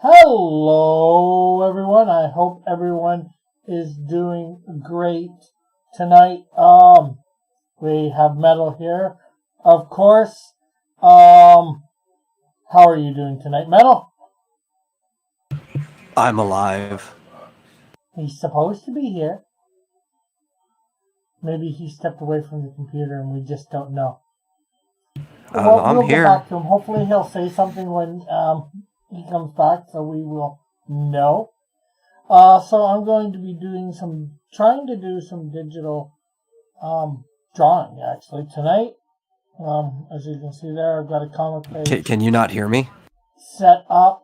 Hello, everyone. I hope everyone is doing great tonight. We have Metal here, of course. How are you doing tonight, Metal? I'm alive. He's supposed to be here. Maybe he stepped away from the computer and we just don't know. I'm We'll here. get back to him. Hopefully he'll say something when he comes back, so we will know. So I'm going to be trying to do some digital drawing actually tonight. As you can see there, I've got a comic page Can you not hear me? set up.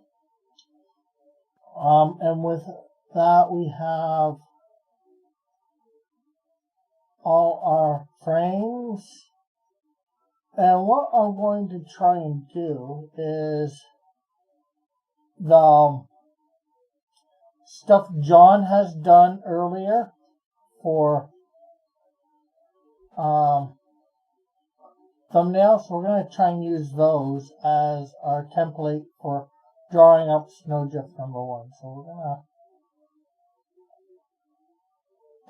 And with that we have all our frames. And what I'm going to try and do is the stuff John has done earlier for thumbnails. We're going to try and use those as our template for drawing up Snowdrift #1. So we're going to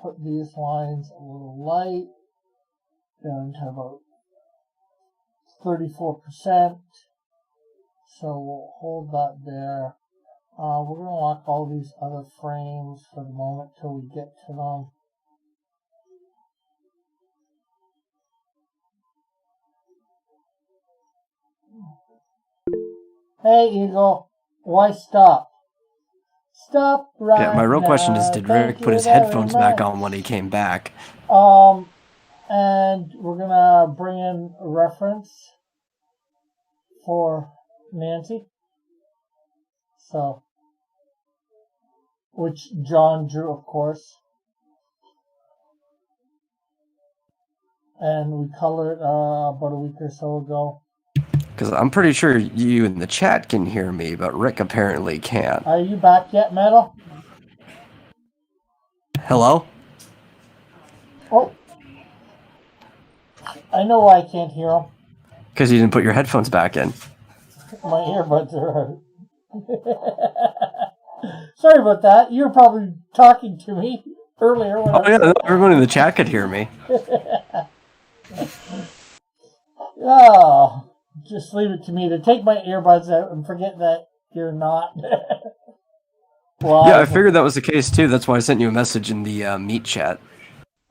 put these lines a little light down to about 34%. So we'll hold that there. We're going to lock all these other frames for the moment till we get to them. Hey, Eagle, why stop? Stop right now. Yeah, my real question is, did Rick put his headphones back on when he came back? And we're going to bring in a reference for Nancy. So, which John drew, of course. And we colored about a week or so ago. Because I'm pretty sure you in the chat can hear me, but Rick apparently can't. Are you back yet, Metal? Hello? Oh. I know why I can't hear him. Because you didn't put your headphones back in. My earbuds are out. Sorry about that. You were probably talking to me earlier. Everyone in the chat could hear me. Oh, just leave it to me to take my earbuds out and forget that you're not. Well, yeah, I figured that was the case too. That's why I sent you a message in the Meet chat.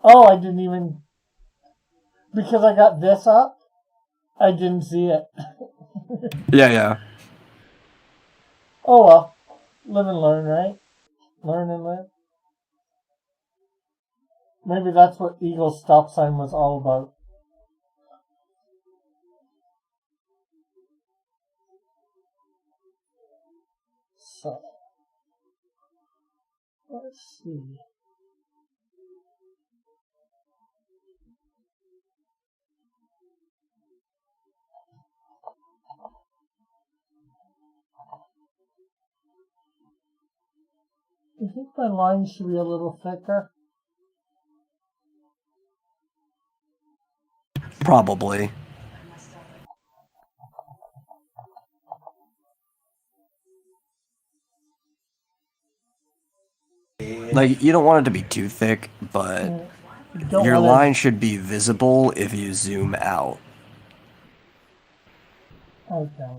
Oh, I didn't even... Because I got this up, I didn't see it. Yeah. Oh well. Live and learn, right? Learn and live. Maybe that's what Eagle's stop sign was all about. So, let's see. I think my line should be a little thicker. Probably. Like, you don't want it to be too thick, but your line should be visible if you zoom out. Okay.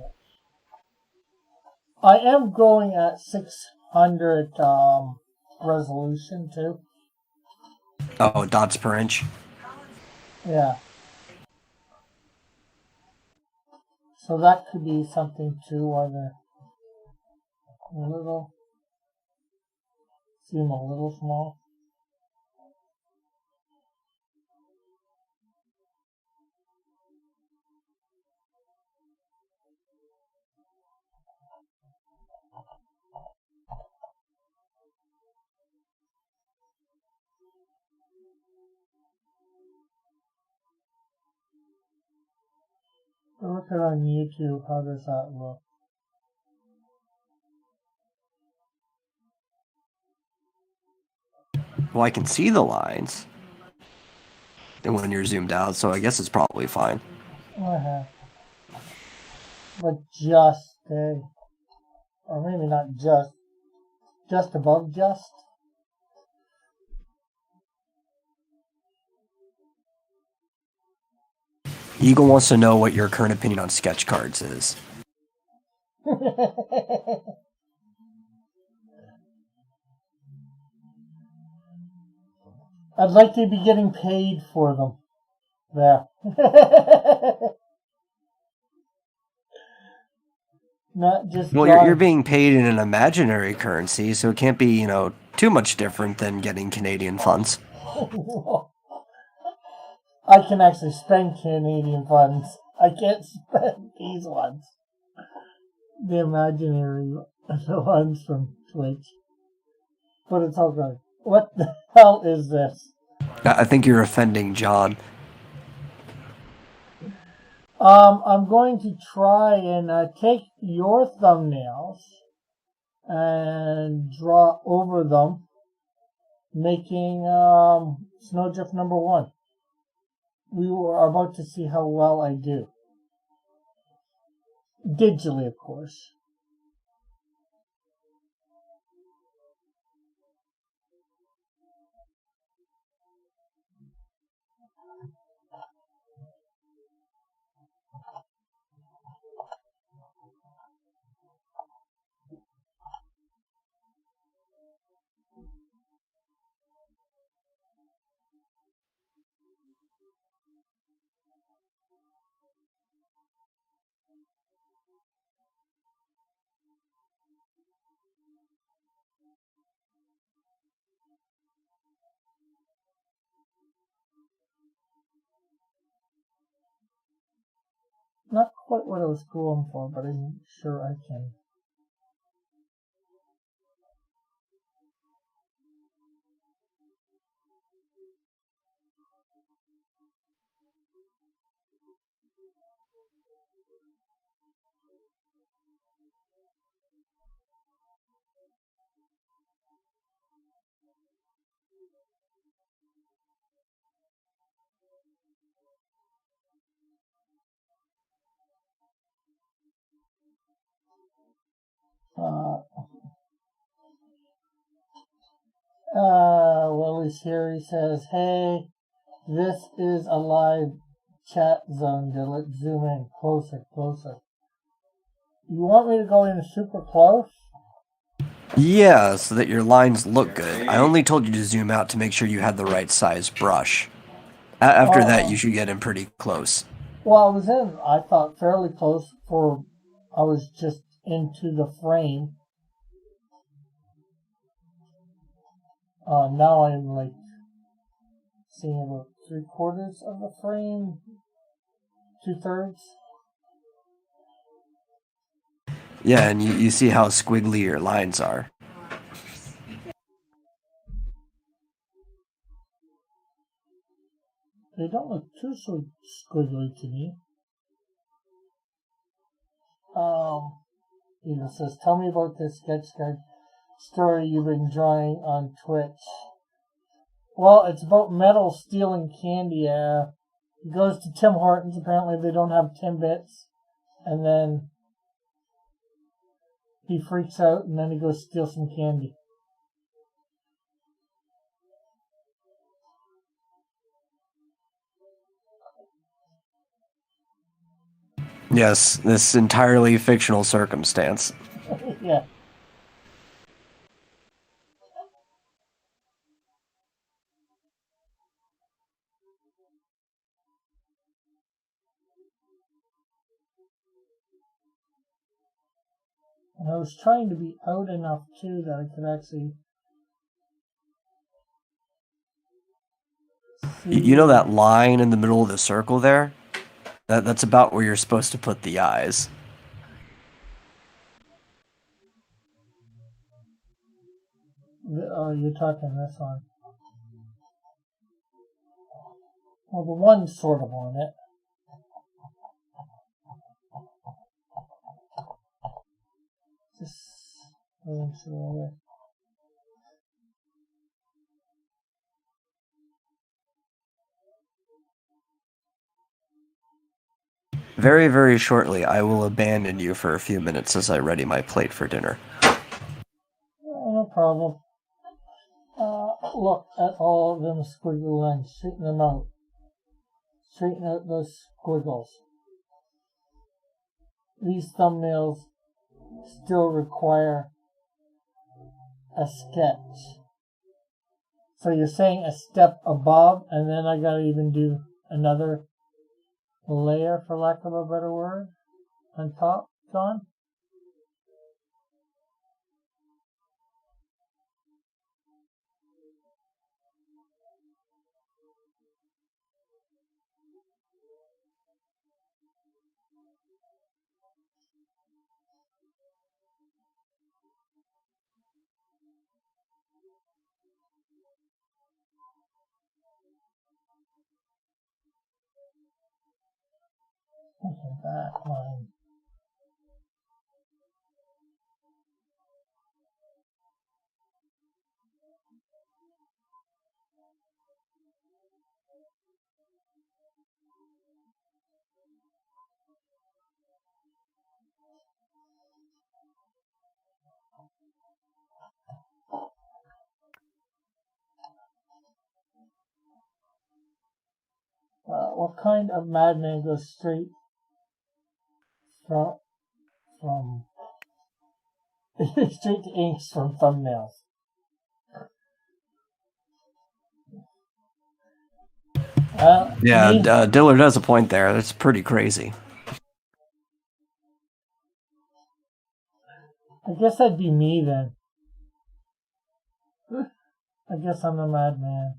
I am going at 600 resolution too. Oh, dots per inch? Yeah. So that could be something too, why they're seem a little small. Look at on YouTube, how does that look? Well, I can see the lines. And when you're zoomed out, so I guess it's probably fine. But just a or maybe not just above just. Eagle wants to know what your current opinion on sketch cards is. I'd like to be getting paid for them. There. Not just. Well, you're being paid in an imaginary currency, so it can't be, too much different than getting Canadian funds. I can actually spend Canadian funds. I can't spend these ones. The imaginary ones from Twitch. But it's all good. What the hell is this? I think you're offending John. I'm going to try and take your thumbnails and draw over them, making Snowdrift number 1. We are about to see how well I do. Digitally, of course. Not quite what I was going for, but I'm sure I can. Willie's here. He says, "Hey, this is a live chat zone. Let's zoom in closer, closer. You want me to go in super close?" Yeah, so that your lines look good. I only told you to zoom out to make sure you had the right size brush. After that, you should get in pretty close. Well, I was in, I thought, fairly close I was just into the frame. Now I'm like seeing about 3/4 of the frame, 2/3. Yeah, and you see how squiggly your lines are. They don't look too squiggly to me. It says, "Tell me about this sketch card story you've been drawing on Twitch." Well, it's about Metal stealing candy. He goes to Tim Hortons. Apparently, they don't have Timbits, and then he freaks out, and then he goes steal some candy. Yes, this entirely fictional circumstance. Yeah. And I was trying to be out enough too that I could actually see. You know that line in the middle of the circle there? That's about where you're supposed to put the eyes. Oh, you're talking this one. Well, the one's sort of on it. Just wasn't sure. Very, very shortly, I will abandon you for a few minutes as I ready my plate for dinner. No problem. Look at all of them squiggly lines. Straighten them out. Straighten out those squiggles. These thumbnails still require a sketch. So you're saying a step above, and then I gotta even do another layer, for lack of a better word, on top, John? Okay, that line. What kind of madman goes straight from straight to inks from thumbnails? Yeah, Me? Dillard has a point there. That's pretty crazy. I guess that'd be me then. I guess I'm a madman.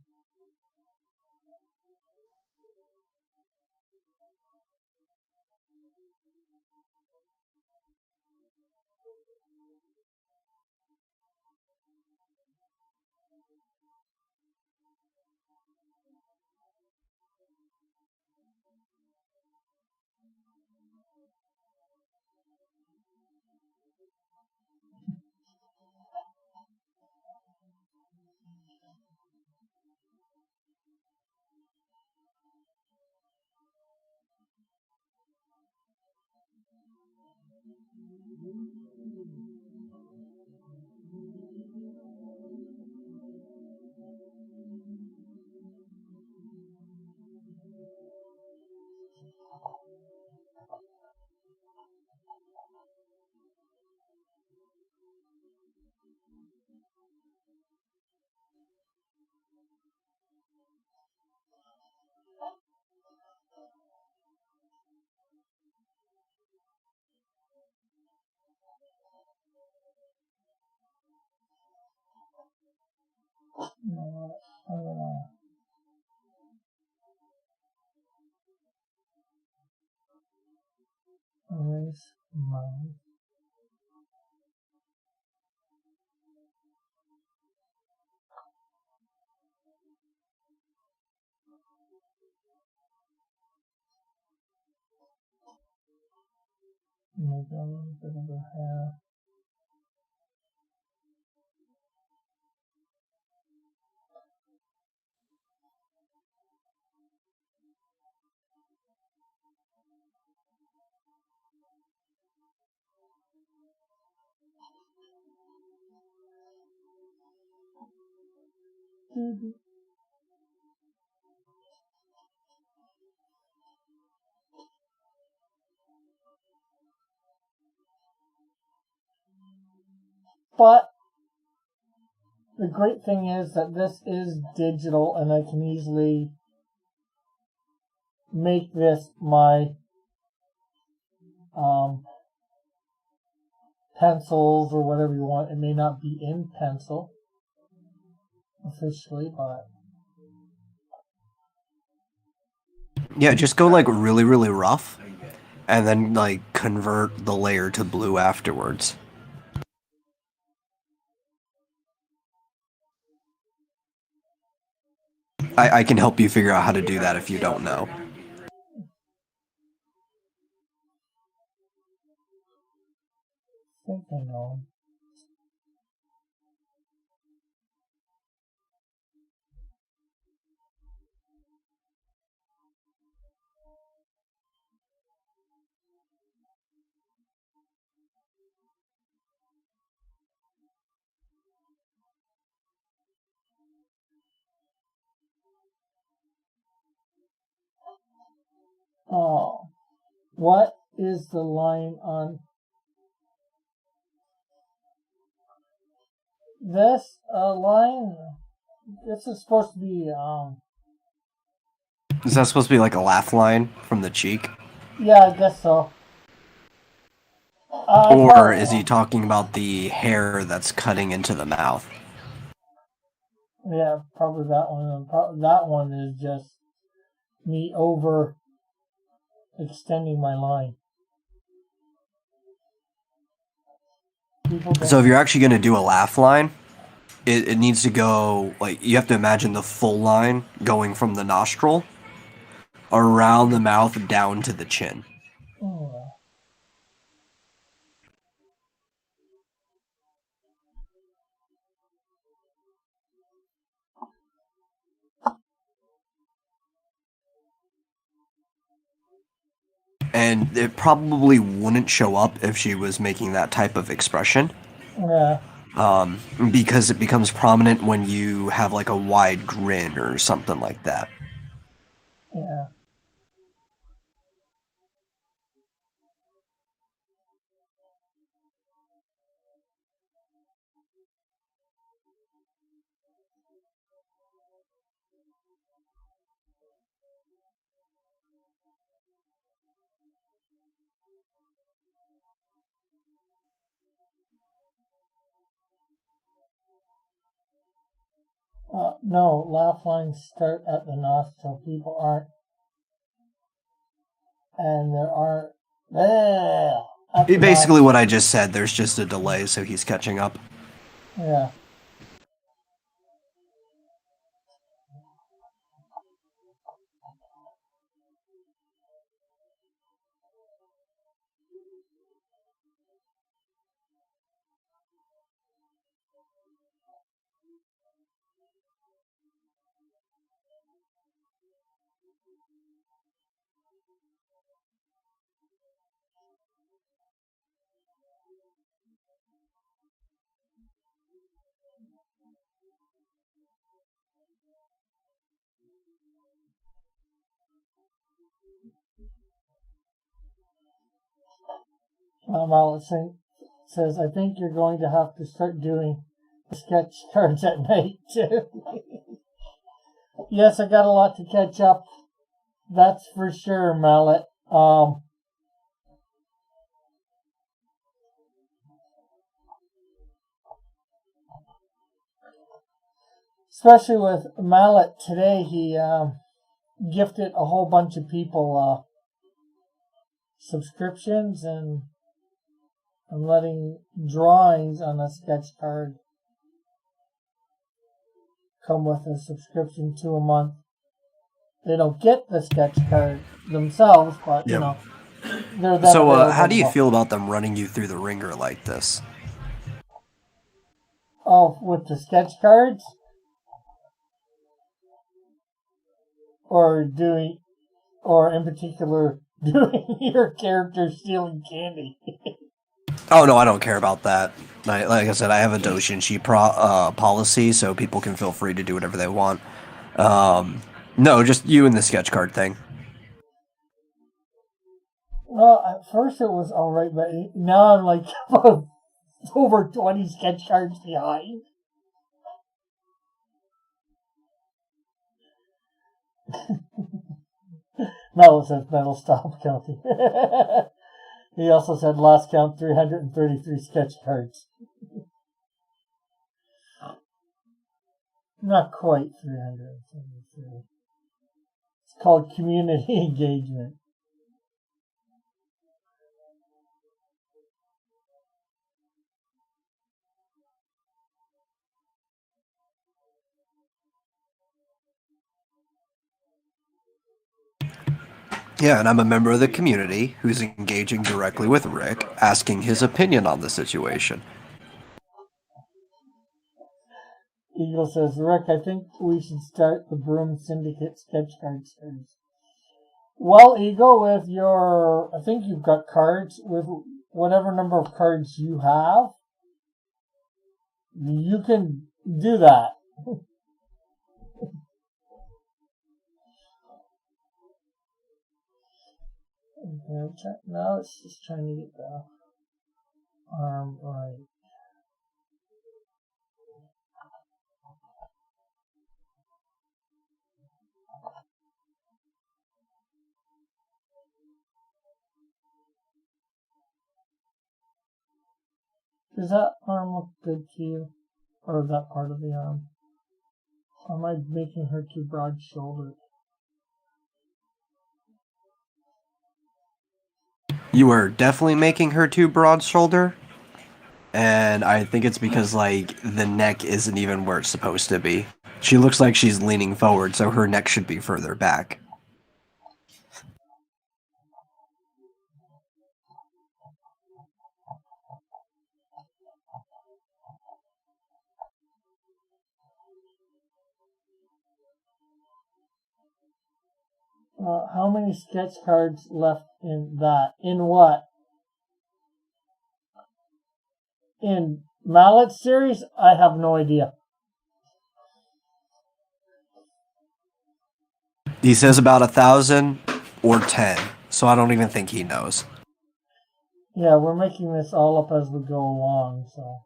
You know what? I'm gonna erase mine. Maybe a little bit of the hair. But the great thing is that this is digital and I can easily make this my pencils or whatever you want. It may not be in pencil officially, but Yeah, just go like really, really rough, and then like convert the layer to blue afterwards. I can help you figure out how to do that if you don't know. I think I know. Oh, what is the line on this line? This is supposed to be Is that supposed to be like a laugh line from the cheek? yeah, I guess so. Or is he talking about the hair that's cutting into the mouth? Yeah, probably that one. That one is just me over extending my line. So if you're actually going to do a laugh line, it needs to go, like, you have to imagine the full line going from the nostril around the mouth down to the chin. Oh. And it probably wouldn't show up if she was making that type of expression. Yeah. Because it becomes prominent when you have like a wide grin or something like that. Yeah. No, laugh lines start at the nostril. People aren't, and there aren't. Basically, what I just said, there's just a delay, so he's catching up. Yeah. Allison says, I think you're going to have to start doing sketch cards at night too. Yes, I got a lot to catch up. That's for sure, Mallet. Especially with Mallet today, he gifted a whole bunch of people subscriptions, and I'm letting drawings on a sketch card come with a subscription to a month. They don't get the sketch card themselves, but you know, they're then So, available. how do you feel about them running you through the ringer like this? Oh, with the sketch cards, or in particular, doing your character stealing candy. Oh no, I don't care about that. Like I said, I have a Doshinshi policy, so people can feel free to do whatever they want. No, just you and the sketch card thing. Well, at first it was alright, but now I'm like over 20 sketch cards behind. Mel says metal stop counting. He also said last count 333 sketch cards. Not quite 373. It's called community engagement. Yeah, and I'm a member of the community who's engaging directly with Rick, asking his opinion on the situation. Eagle says, Rick, I think we should start the Broom Syndicate sketch card series. Well, Eagle, with I think you've got cards, with whatever number of cards you have, you can do that. Okay, now it's just trying to get the arm right. Does that arm look good to you? Or that part of the arm? Or am I making her too broad-shouldered? You are definitely making her too broad shoulder. And I think it's because, like, the neck isn't even where it's supposed to be. She looks like she's leaning forward, so her neck should be further back. How many sketch cards left in that? In what? In Mallet series? I have no idea. He says about 1,000 or 10, so I don't even think he knows. Yeah, we're making this all up as we go along, so.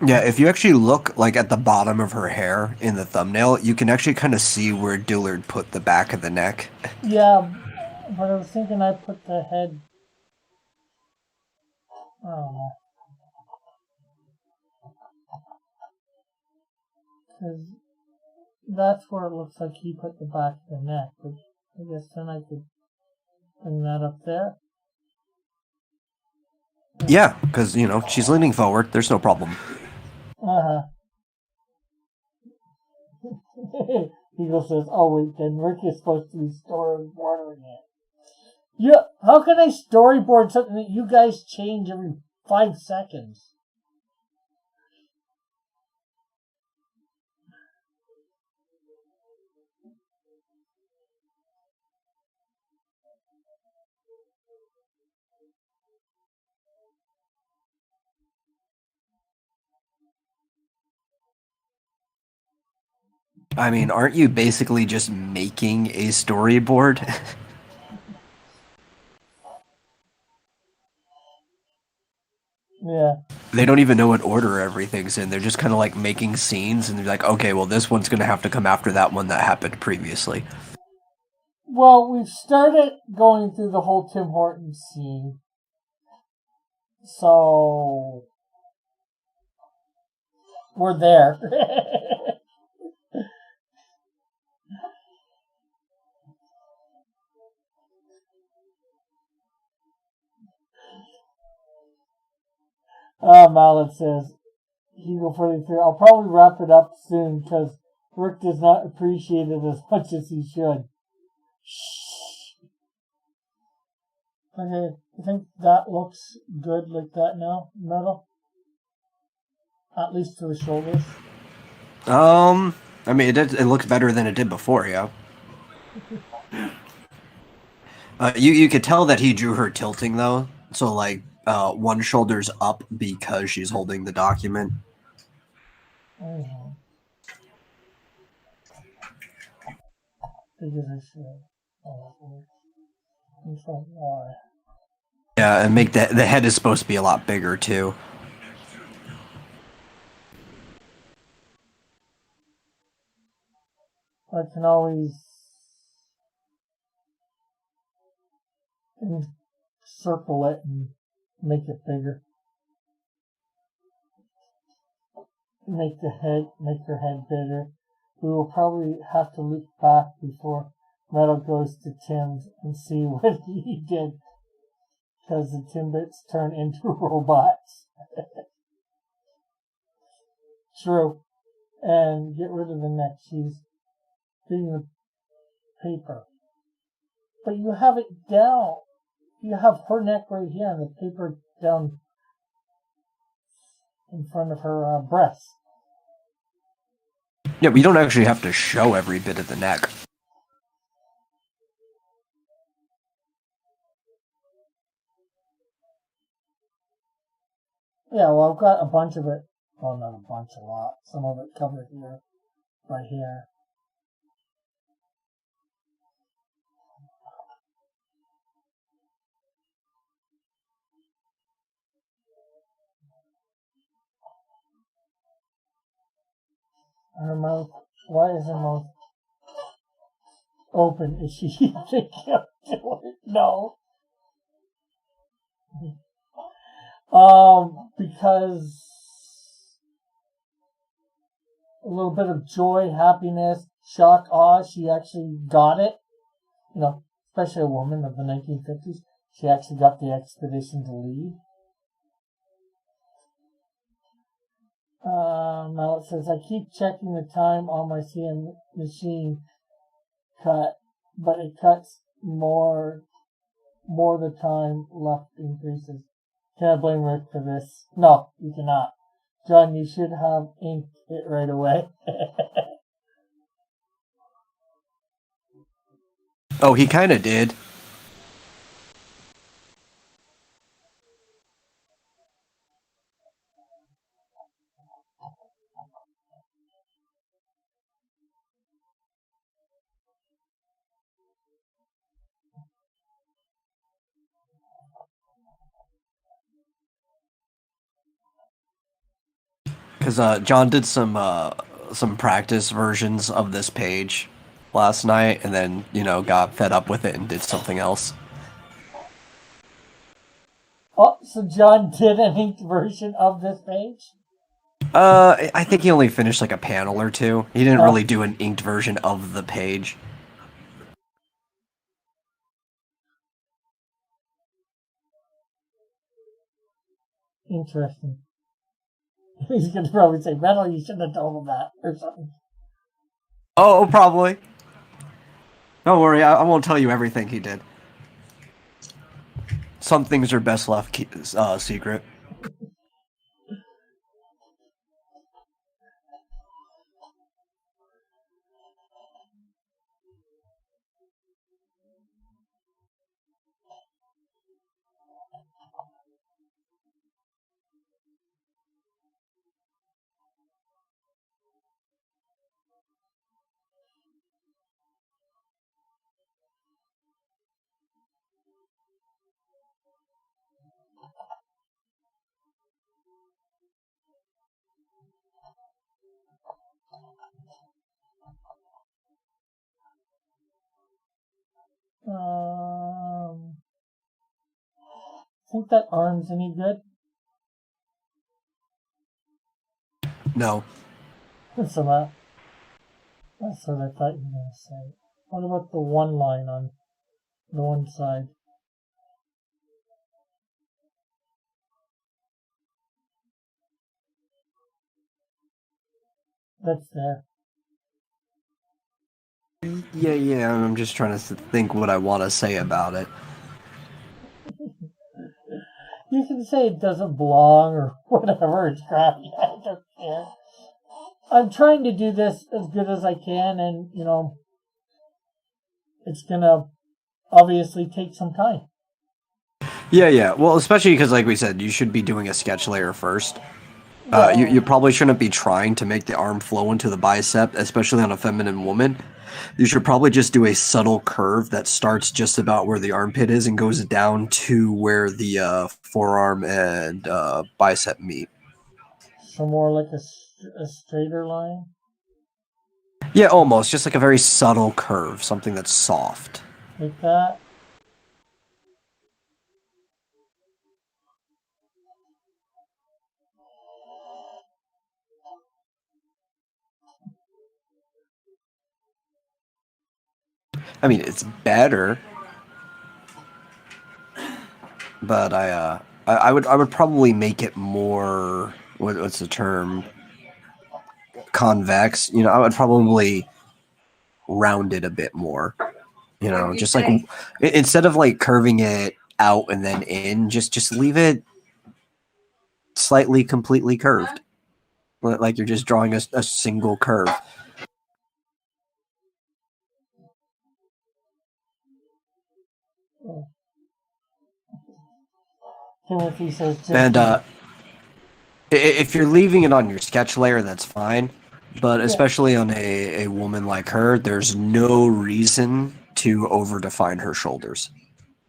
Yeah, if you actually look like at the bottom of her hair in the thumbnail, you can actually kind of see where Dillard put the back of the neck. Yeah, but I was thinking I put the head. I don't know. Because that's where it looks like he put the back of the neck. But I guess then I could bring that up there. Yeah, because, she's leaning forward. There's no problem. Uh-huh. Eagle says, oh wait, then Rick is supposed to be storyboarding it. Yeah, how can I storyboard something that you guys change every 5 seconds? I mean, aren't you basically just making a storyboard? Yeah. They don't even know what order everything's in. They're just kind of like making scenes, and they're like, okay, well, this one's going to have to come after that one that happened previously. Well, we've started going through the whole Tim Hortons scene. So, we're there. Mallet says, Eagle 43, I'll probably wrap it up soon because Rick does not appreciate it as much as he should. Shh. Okay, I think that looks good like that now, Metal? At least to the shoulders. I mean, it looks better than it did before, yeah. You could tell that he drew her tilting, though. So, like, one shoulder's up because she's holding the document. Mm-hmm. Because I should. Control Y. Yeah, and make the head is supposed to be a lot bigger, too. I can always circle it and make it bigger. Make her head bigger. We will probably have to loop back before Metal goes to Tim's and see what he did. Because the Timbits turn into robots. True. And get rid of the neck. She's getting the paper. But you have it down. You have her neck right here and the paper down in front of her breast. Yeah, we don't actually have to show every bit of the neck. Yeah, well, I've got a bunch of it. Well, not a bunch, a lot. Some of it covered here, right here. Her mouth. Why is her mouth open? Is she thinking of doing it? No. Because a little bit of joy, happiness, shock, awe. She actually got it. You know, especially a woman of the 1950s. She actually got the expedition to lead. Now it says, I keep checking the time on my CM machine cut, but it cuts more the time left increases. Can I blame Rick for this? No, you cannot. John, you should have inked it right away. Oh, he kind of did. Because John did some practice versions of this page last night, and then got fed up with it and did something else. Oh, so John did an inked version of this page? I think he only finished like a panel or two. He didn't really do an inked version of the page. Interesting. He's going to probably say, Metal, you shouldn't have told him that, or something. Oh, probably. Don't worry, I won't tell you everything he did. Some things are best left secret. Think that arm's any good? No. That's what I thought you were going to say. What about the one line on the one side? That's there. Yeah, I'm just trying to think what I want to say about it. You can say it doesn't belong or whatever, it's crappy. I don't care. I'm trying to do this as good as I can, and, it's gonna obviously take some time. Yeah. Well, especially because, like we said, you should be doing a sketch layer first. You probably shouldn't be trying to make the arm flow into the bicep, especially on a feminine woman. You should probably just do a subtle curve that starts just about where the armpit is and goes down to where the forearm and bicep meet. So more like a straighter line? Yeah, almost. Just like a very subtle curve, something that's soft. Like that? I mean, it's better, but I would probably make it more. What's the term? Convex. I would probably round it a bit more. Just like instead of like curving it out and then in, just leave it slightly completely curved, like you're just drawing a single curve. Timothy says just And If you're leaving it on your sketch layer, that's fine. But Yeah, especially on a woman like her, there's no reason to over define her shoulders.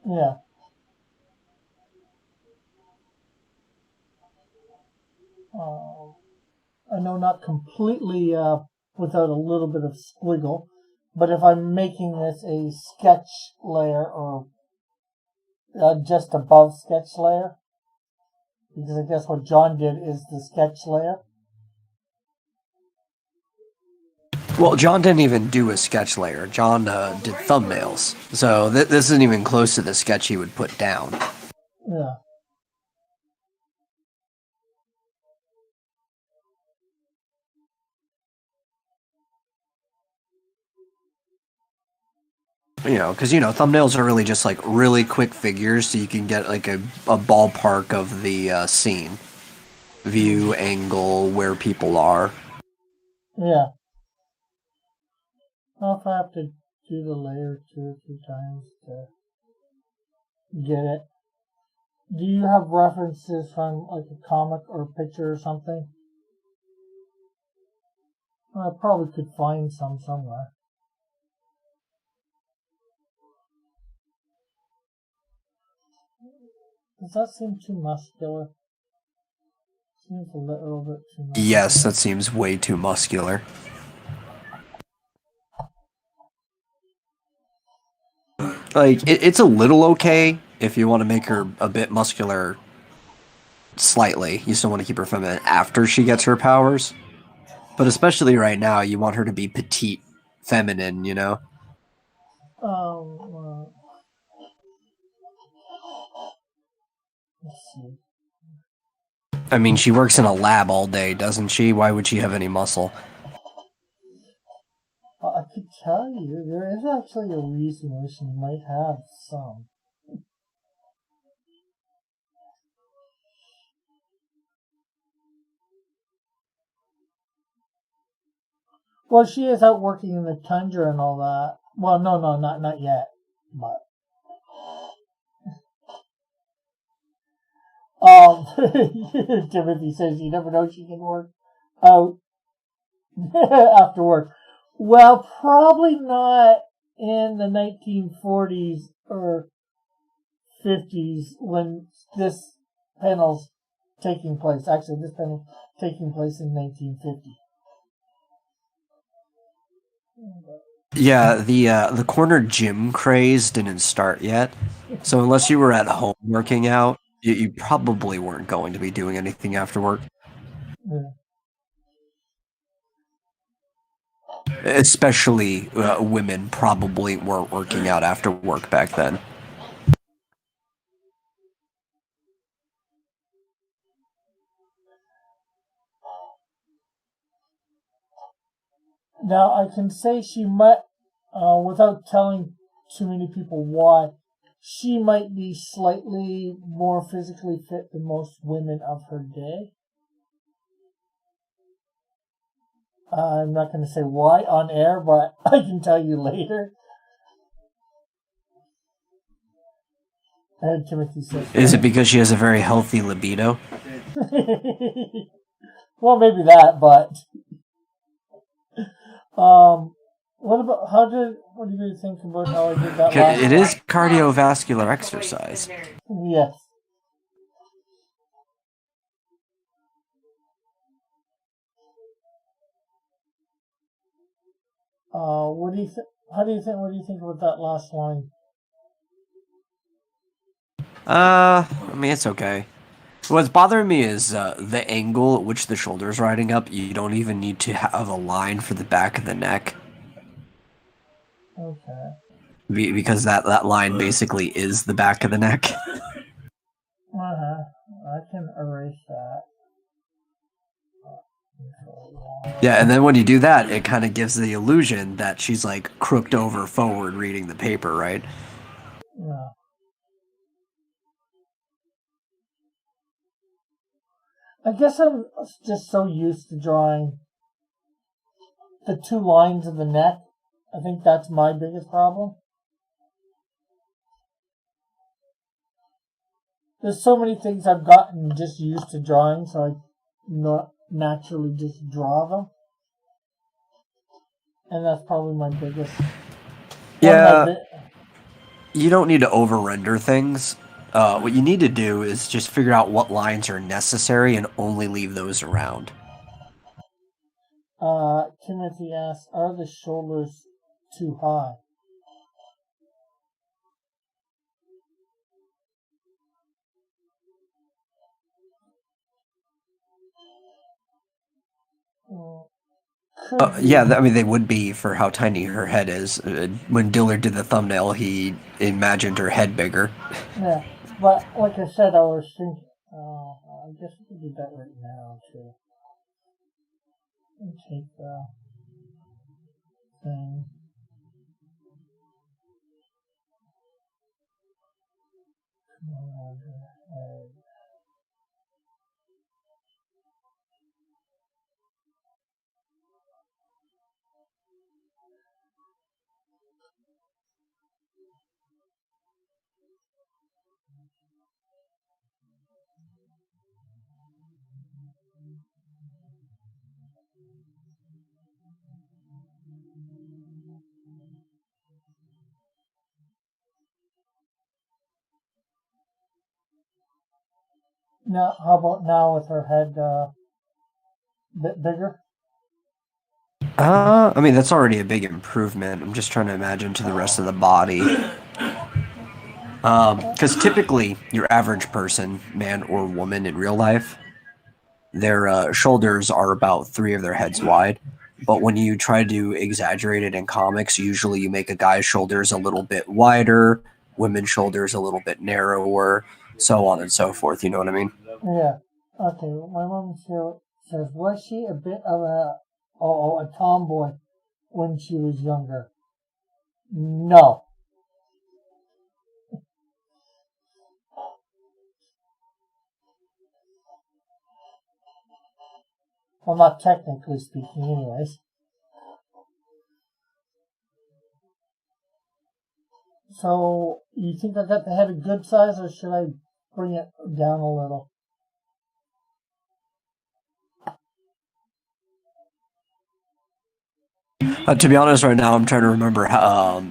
yeah. Um, I know not completely without a little bit of squiggle, but if I'm making this a sketch layer or just above sketch layer, because I guess what John did is the sketch layer. Well, John didn't even do a sketch layer. John did thumbnails. So this isn't even close to the sketch he would put down. Yeah. Because thumbnails are really just like really quick figures, so you can get like a ballpark of the scene, view, angle, where people are. Yeah. Well, if I have to do the layer 2 or 3 times to get it. Do you have references from like a comic or a picture or something? I probably could find some somewhere. Does that seem too muscular? Seems a little bit too muscular. Yes, that seems way too muscular. Like, it's a little okay if you want to make her a bit muscular slightly. You still want to keep her feminine after she gets her powers. But especially right now, you want her to be petite, feminine, Um, let's see. I mean, she works in a lab all day, doesn't she? Why would she have any muscle? I could tell you, there is actually a reason why she might have some. Well, she is out working in the tundra and all that. Well, no, not yet. But Timothy says you never know she can work out after work. Well, probably not in the 1940s or 50s when this panel's taking place. Actually, this panel's taking place in 1950. Yeah, the corner gym craze didn't start yet, so unless you were at home working out, you probably weren't going to be doing anything after work. Yeah. Especially women probably weren't working out after work back then. Now, I can say she might, without telling too many people why, she might be slightly more physically fit than most women of her day. I'm not going to say why on air, but I can tell you later. And Timothy says, Is it because she has a very healthy libido? well, maybe that, but what do you think about how I did that last It is cardiovascular exercise. Yes. What do you think? What do you think about that last line? I mean, it's okay. What's bothering me is the angle at which the shoulder's riding up. You don't even need to have a line for the back of the neck. Okay. Because that line basically is the back of the neck. I can erase that. Yeah, and then when you do that, it kind of gives the illusion that she's like crooked over forward reading the paper, right? Yeah. I guess I'm just so used to drawing the 2 lines of the neck. I think that's my biggest problem. There's so many things I've gotten just used to drawing, so not naturally just draw them, and that's probably my biggest. Yeah, you don't need to over render things. What you need to do is just figure out what lines are necessary and only leave those around. Timothy asks, are the shoulders too high? Could be. Yeah, I mean they would be for how tiny her head is. When Dillard did the thumbnail, he imagined her head bigger. Yeah, but like I said, I was thinking. I guess we could do that right now too. And take the thing. Come on, head. Now, how about now with her head a bit bigger? I mean that's already a big improvement. I'm just trying to imagine to the rest of the body. Because typically your average person, man or woman in real life, their shoulders are about three of their heads wide. But when you try to exaggerate it in comics, usually you make a guy's shoulders a little bit wider, women's shoulders a little bit narrower, so on and so forth. You know what I mean? Yeah. Okay. My mom here says, was she a bit of a tomboy when she was younger? No. Well, not technically speaking, anyways. So, you think I got the head a good size, or should I bring it down a little? To be honest, right now I'm trying to remember how,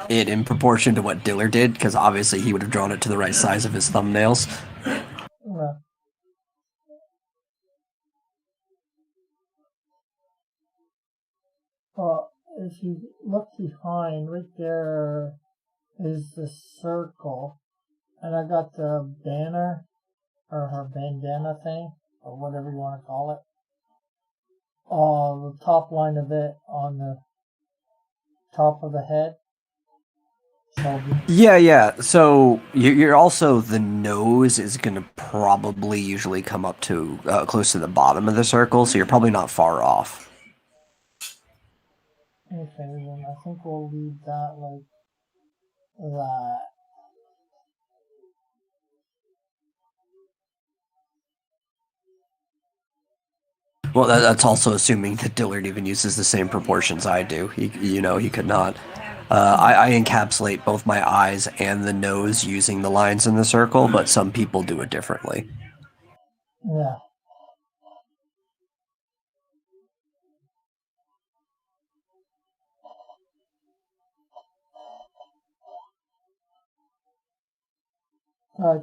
it in proportion to what Diller did, because obviously he would have drawn it to the right size of his thumbnails. Yeah. If you look behind, right there is the circle, and I got the banner or her bandana thing or whatever you want to call it. The top line of it on the top of the head. So Yeah. So you're also the nose is going to probably usually come up to close to the bottom of the circle, so you're probably not far off. okay, then I think we'll leave that like that. Well, that's also assuming that Dillard even uses the same proportions I do. He could not. I encapsulate both my eyes and the nose using the lines in the circle, but some people do it differently. Yeah.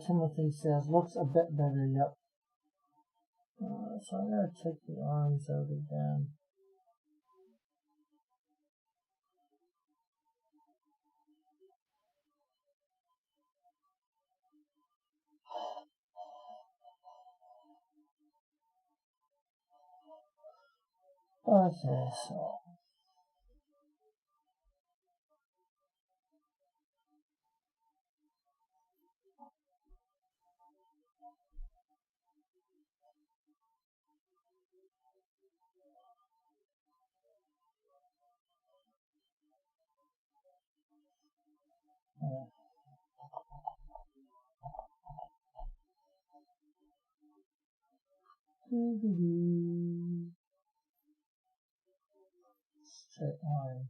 Timothy says, looks a bit better, yep. So I'm going to take the arms out again. Okay, so. Straight line.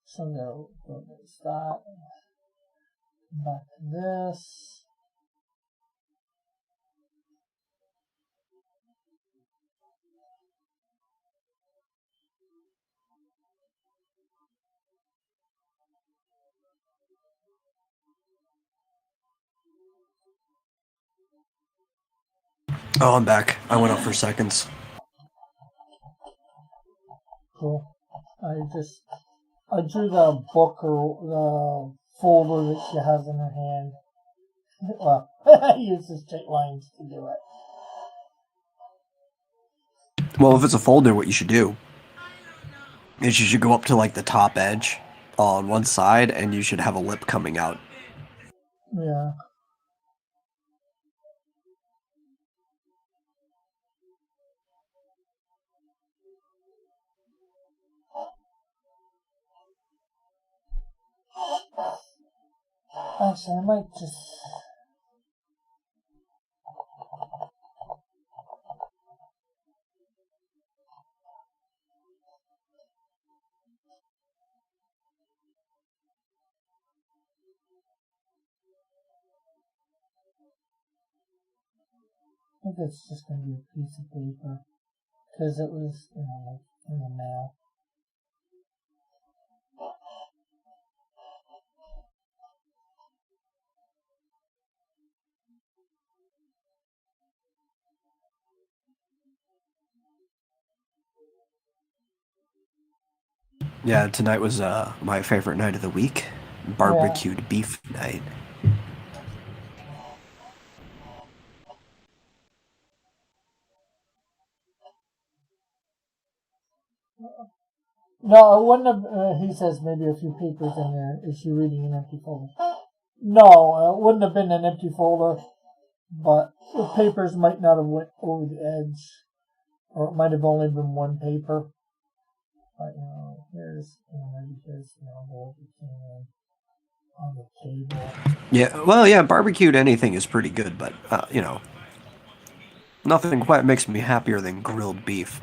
So no, there's that. Back to this. Oh, I'm back. I went up for seconds. Cool. I drew the book or the folder that she has in her hand. Well, I use the straight lines to do it. Well, if it's a folder, what you should do is you should go up to like the top edge on one side, and you should have a lip coming out. Yeah. Actually, I might just... I think it's just going to be a piece of paper. Because it was, like in the mail. Yeah, tonight was my favorite night of the week. Barbecued beef night. No, it wouldn't have, he says maybe a few papers in there. Is she reading an empty folder? No, it wouldn't have been an empty folder, but the papers might not have went over the edge, or it might have only been one paper. But, here's, maybe here's the envelope that came in on the table. Yeah, well, yeah, barbecued anything is pretty good, but, nothing quite makes me happier than grilled beef.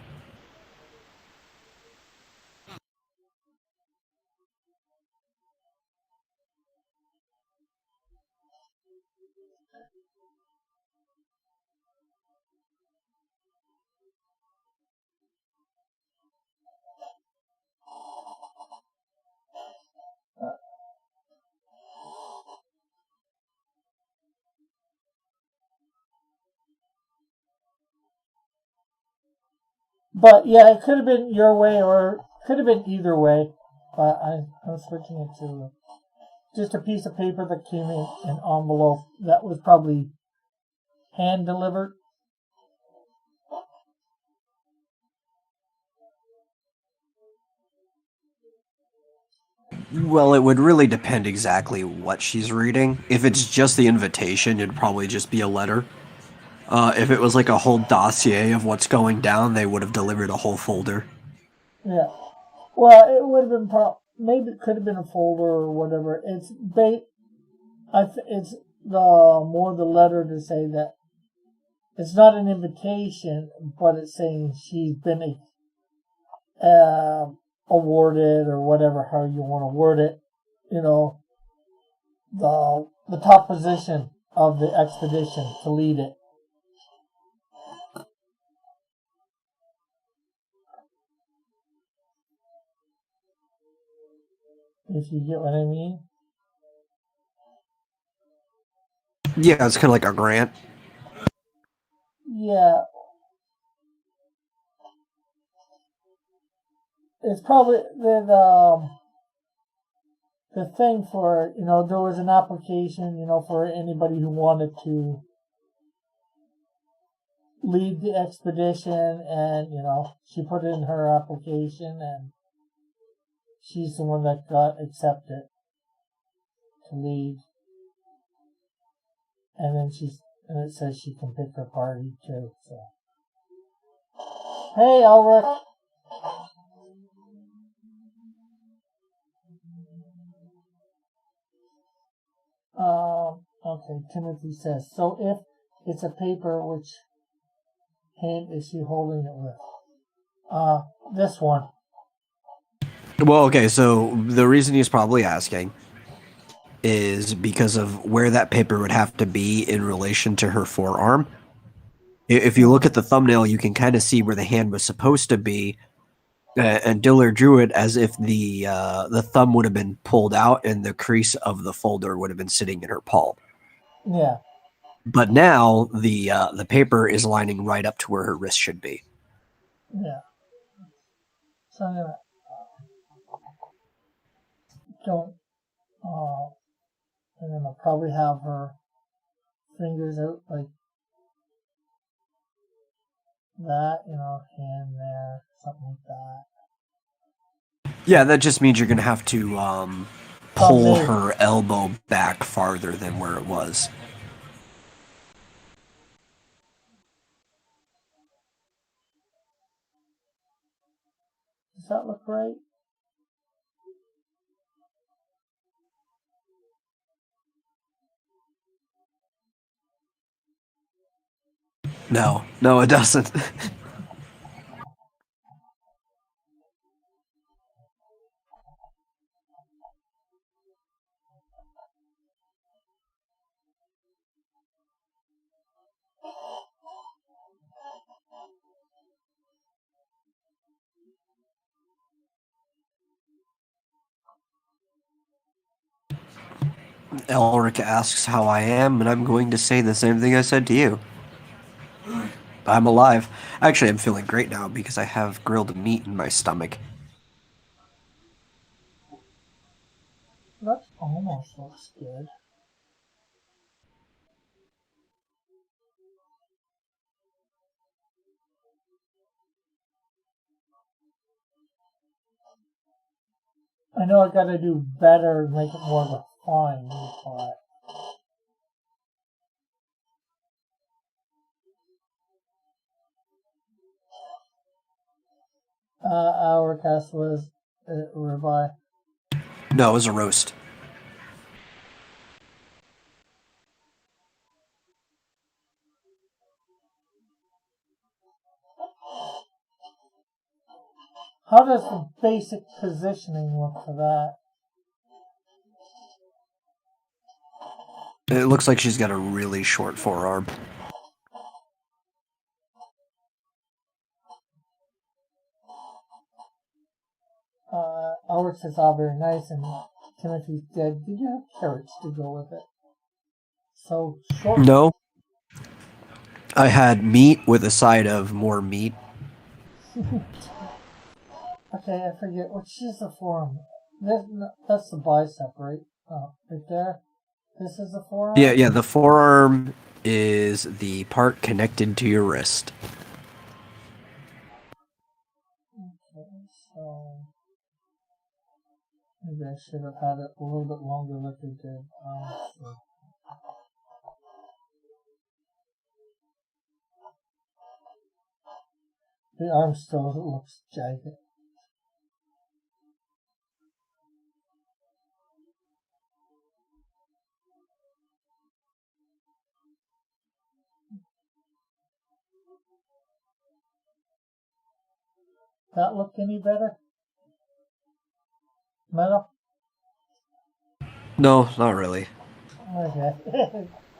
But yeah, it could have been your way or could have been either way. But I'm switching it to just a piece of paper that came in an envelope that was probably hand delivered. Well, it would really depend exactly what she's reading. If it's just the invitation, it'd probably just be a letter. If it was like a whole dossier of what's going down, they would have delivered a whole folder. Yeah. Well, it would have been maybe it could have been a folder or whatever. It's it's the more the letter to say that it's not an invitation, but it's saying she's been awarded or whatever, how you want to word it. The top position of the expedition to lead it. If you get what I mean. Yeah, it's kind of like a grant. Yeah. It's probably the thing for, there was an application, for anybody who wanted to lead the expedition, and, she put in her application, and she's the one that got accepted to lead. And then it says she can pick her party too, so. Hey, Ulrich. Timothy says, so if it's a paper, which hand is she holding it with? This one. Well, okay, so the reason he's probably asking is because of where that paper would have to be in relation to her forearm. If you look at the thumbnail, you can kind of see where the hand was supposed to be, and Diller drew it as if the thumb would have been pulled out and the crease of the folder would have been sitting in her palm. Yeah. But now the paper is lining right up to where her wrist should be. Yeah. So I'm gonna don't. I'm gonna probably have her fingers out like that, hand there, something like that. Yeah, that just means you're gonna have to pull her elbow back farther than where it was. Does that look right? No, it doesn't. Elric asks how I am, and I'm going to say the same thing I said to you. I'm alive. Actually, I'm feeling great now because I have grilled meat in my stomach. That almost looks good. I know I gotta do better and make it more refined, but our cast was ribeye. No, it was a roast. How does the basic positioning look for that? It looks like she's got a really short forearm. Alex says all very nice, and Timothy said, did you have carrots to go with it? So short. No. I had meat with a side of more meat. Okay, I forget. Which is the forearm? That's the bicep, right? Oh, right there. This is the forearm? Yeah, the forearm is the part connected to your wrist. Okay, so maybe I should have had it a little bit longer like I did. Sure. The arm still looks jagged. That look any better? Metal? No, not really. Okay.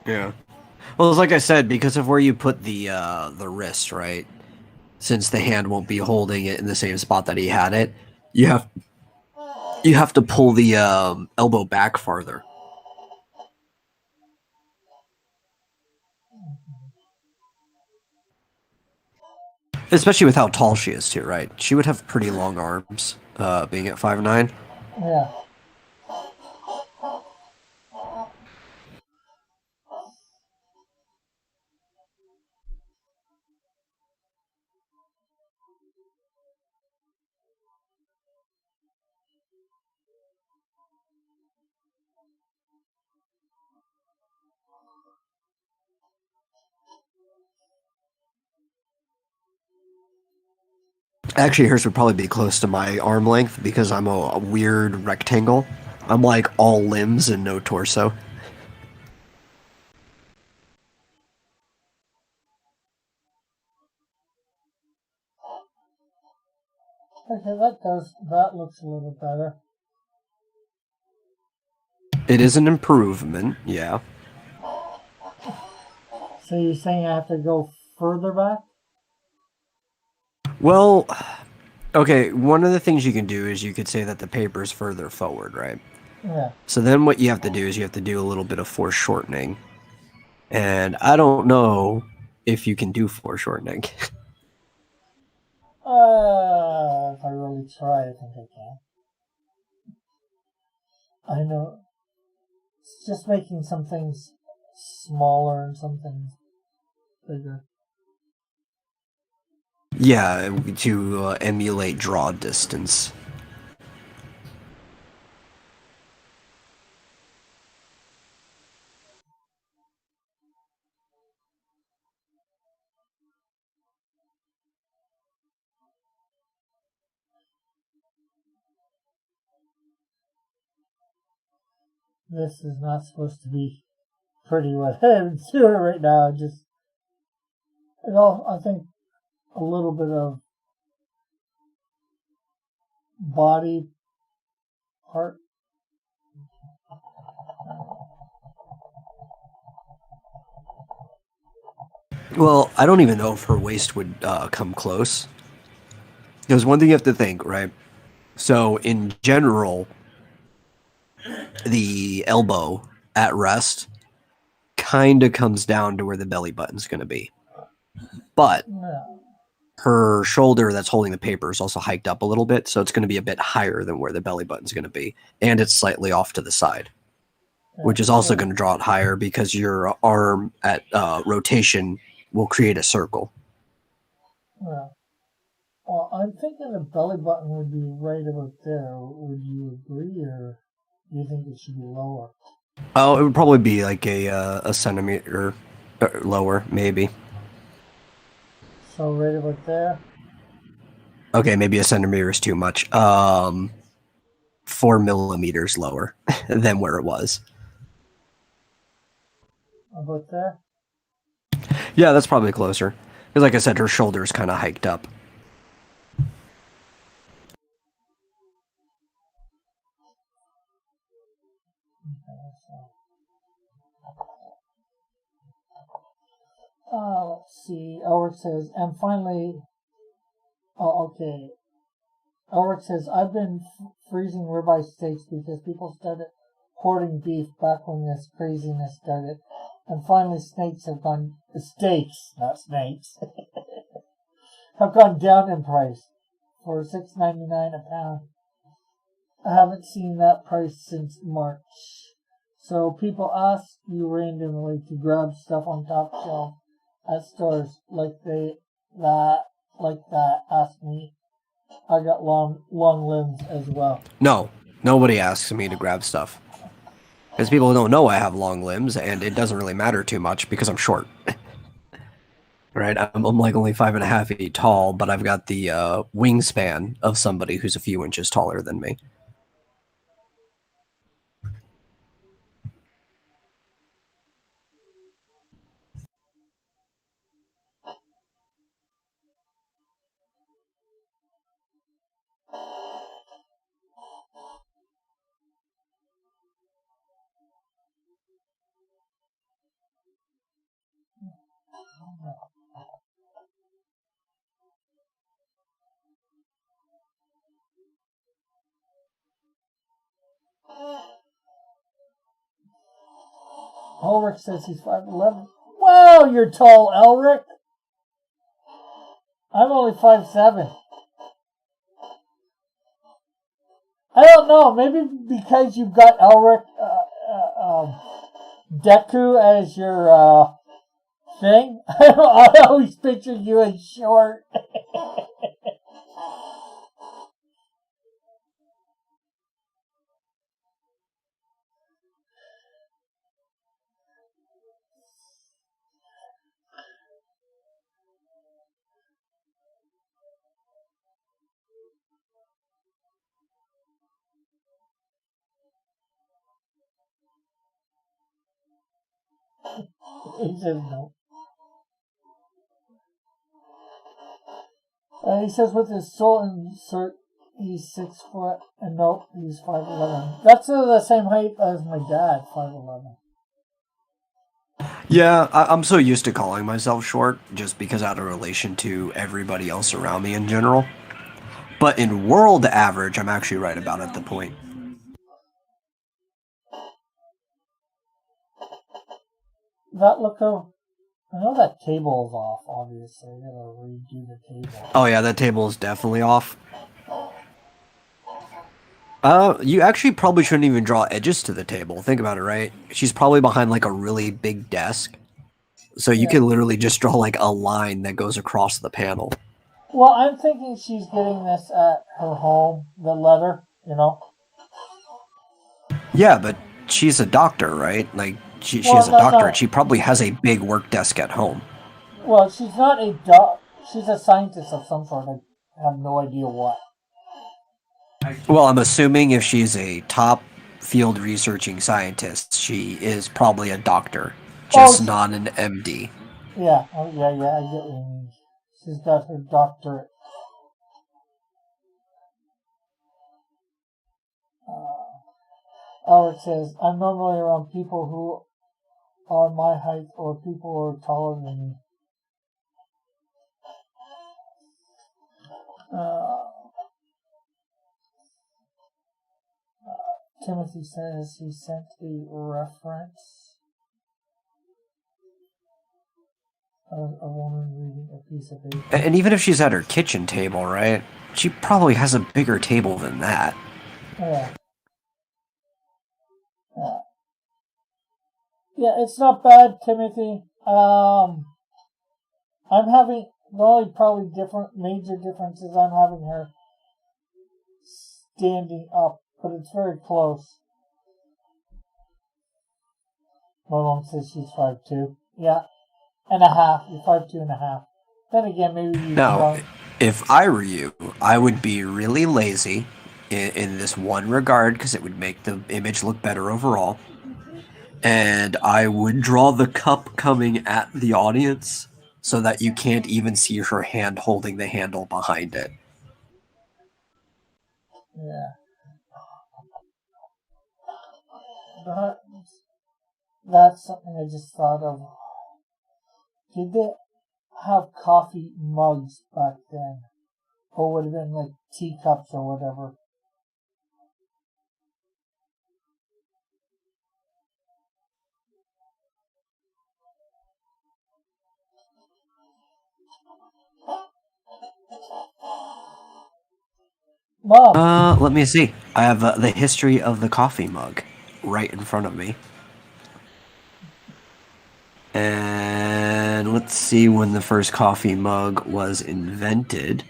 Yeah. Well, it's like I said, because of where you put the wrist, right? Since the hand won't be holding it in the same spot that he had it, you have to pull the elbow back farther. Especially with how tall she is, too, right? She would have pretty long arms, being at 5'9". Yeah. Actually, hers would probably be close to my arm length because I'm a weird rectangle. I'm like all limbs and no torso. Okay, that looks a little better. It is an improvement, yeah. So you're saying I have to go further back? Well, okay, one of the things you can do is you could say that the paper's further forward, right? Yeah. So then what you have to do is you have to do a little bit of foreshortening. And I don't know if you can do foreshortening. If I really try, I think I can. I know. It's just making some things smaller and some things bigger. Yeah, to emulate draw distance. This is not supposed to be pretty what I'm doing right now. Just, I think a little bit of body part. Well, I don't even know if her waist would come close. There's one thing you have to think, right? So, in general, the elbow at rest kind of comes down to where the belly button's going to be. But Yeah. her shoulder that's holding the paper is also hiked up a little bit, so it's going to be a bit higher than where the belly button's going to be. And it's slightly off to the side, which is also going to draw it higher because your arm at rotation will create a circle. Yeah. Well, I'm thinking the belly button would be right about there. Would you agree, or do you think it should be lower? Oh, it would probably be like a centimeter lower, maybe. So right about there. Okay, maybe a centimeter is too much. 4 millimeters lower than where it was. About there. Yeah, that's probably closer. Because, like I said, her shoulder is kind of hiked up. Let's see. Elric says, and finally, okay. Elric says, I've been freezing ribeye steaks because people started hoarding beef back when this craziness started. And finally, steaks, not snakes, have gone down in price for $6.99 a pound. I haven't seen that price since March. So people ask you randomly to grab stuff on top shelf at stores like that. Ask me. I got long limbs as well. No, nobody asks me to grab stuff. Because people don't know I have long limbs, and it doesn't really matter too much because I'm short. Right? I'm like only 5.5 feet tall, but I've got the wingspan of somebody who's a few inches taller than me. Ulrich says he's 5'11". Wow, you're tall, Elric. I'm only 5'7". I don't know. Maybe because you've got Elric Deku as your thing. I always pictured you as short. He says no. He says with his soul insert, he's 6 foot, and nope, he's 5'11". That's the same height as my dad, 5'11". Yeah, I'm so used to calling myself short just because out of relation to everybody else around me in general. But in world average, I'm actually right about at the point. That look of, I know that table is off, obviously. I gotta redo the table. Oh yeah, that table is definitely off. You actually probably shouldn't even draw edges to the table. Think about it, right? She's probably behind like a really big desk. So you Yeah. can literally just draw like a line that goes across the panel. Well, I'm thinking she's getting this at her home, the letter, you know? Yeah, but she's a doctor, right? Like she Well, has a no, doctorate. no. She probably has a big work desk at home. Well, she's not a she's a scientist of some sort. I have no idea what. Well, I'm assuming if she's a top field researching scientist, she is probably a doctor, just not an MD. Yeah, I get what you mean. She's got her doctorate. It says, I'm normally around people who are my height or people who are taller than me. Timothy says he sent a reference of a woman reading a piece of paper. And even if she's at her kitchen table, right? She probably has a bigger table than that. Yeah. Yeah, it's not bad, Timothy. I'm having the only probably major difference is I'm having her standing up, but it's very close. My mom says she's 5'2". Yeah, and a half. You're 5'2" and a half. Then again, maybe you. Now, if I were you, I would be really lazy in this one regard because it would make the image look better overall. And I would draw the cup coming at the audience so that you can't even see her hand holding the handle behind it. Yeah. That's something I just thought of. Did they have coffee mugs back then? Or would have been like teacups or whatever? Mom. Let me see. I have the history of the coffee mug right in front of me. And let's see when the first coffee mug was invented.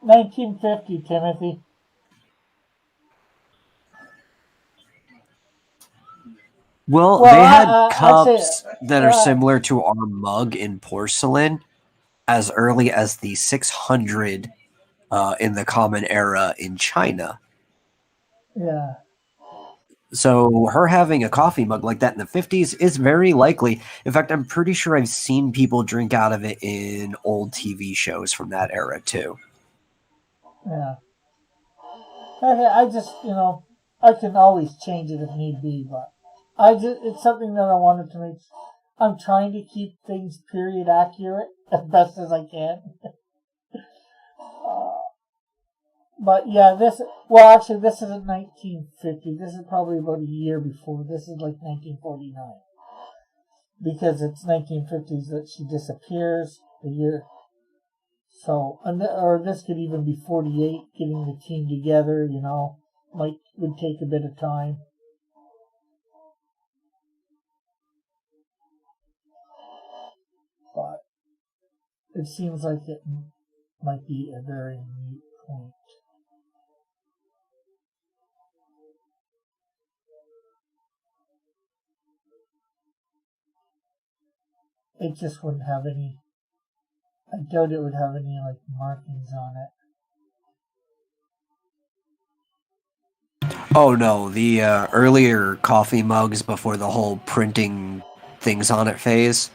1950, Timothy. Well, they had cups that are similar to our mug in porcelain as early as the 600 in the Common Era in China. Yeah. So her having a coffee mug like that in the 50s is very likely. In fact, I'm pretty sure I've seen people drink out of it in old TV shows from that era too. Yeah. I just, I can always change it if need be, but it's something that I wanted to make. I'm trying to keep things period accurate as best as I can. But yeah, this isn't 1950. This is probably about a year before. This is like 1949. Because it's 1950s that she disappears a year. So, or this could even be 48, getting the team together, would take a bit of time. But it seems like it might be a very neat point. It just wouldn't have any. I doubt it would have any markings on it. Oh no, the earlier coffee mugs before the whole printing things on it phase,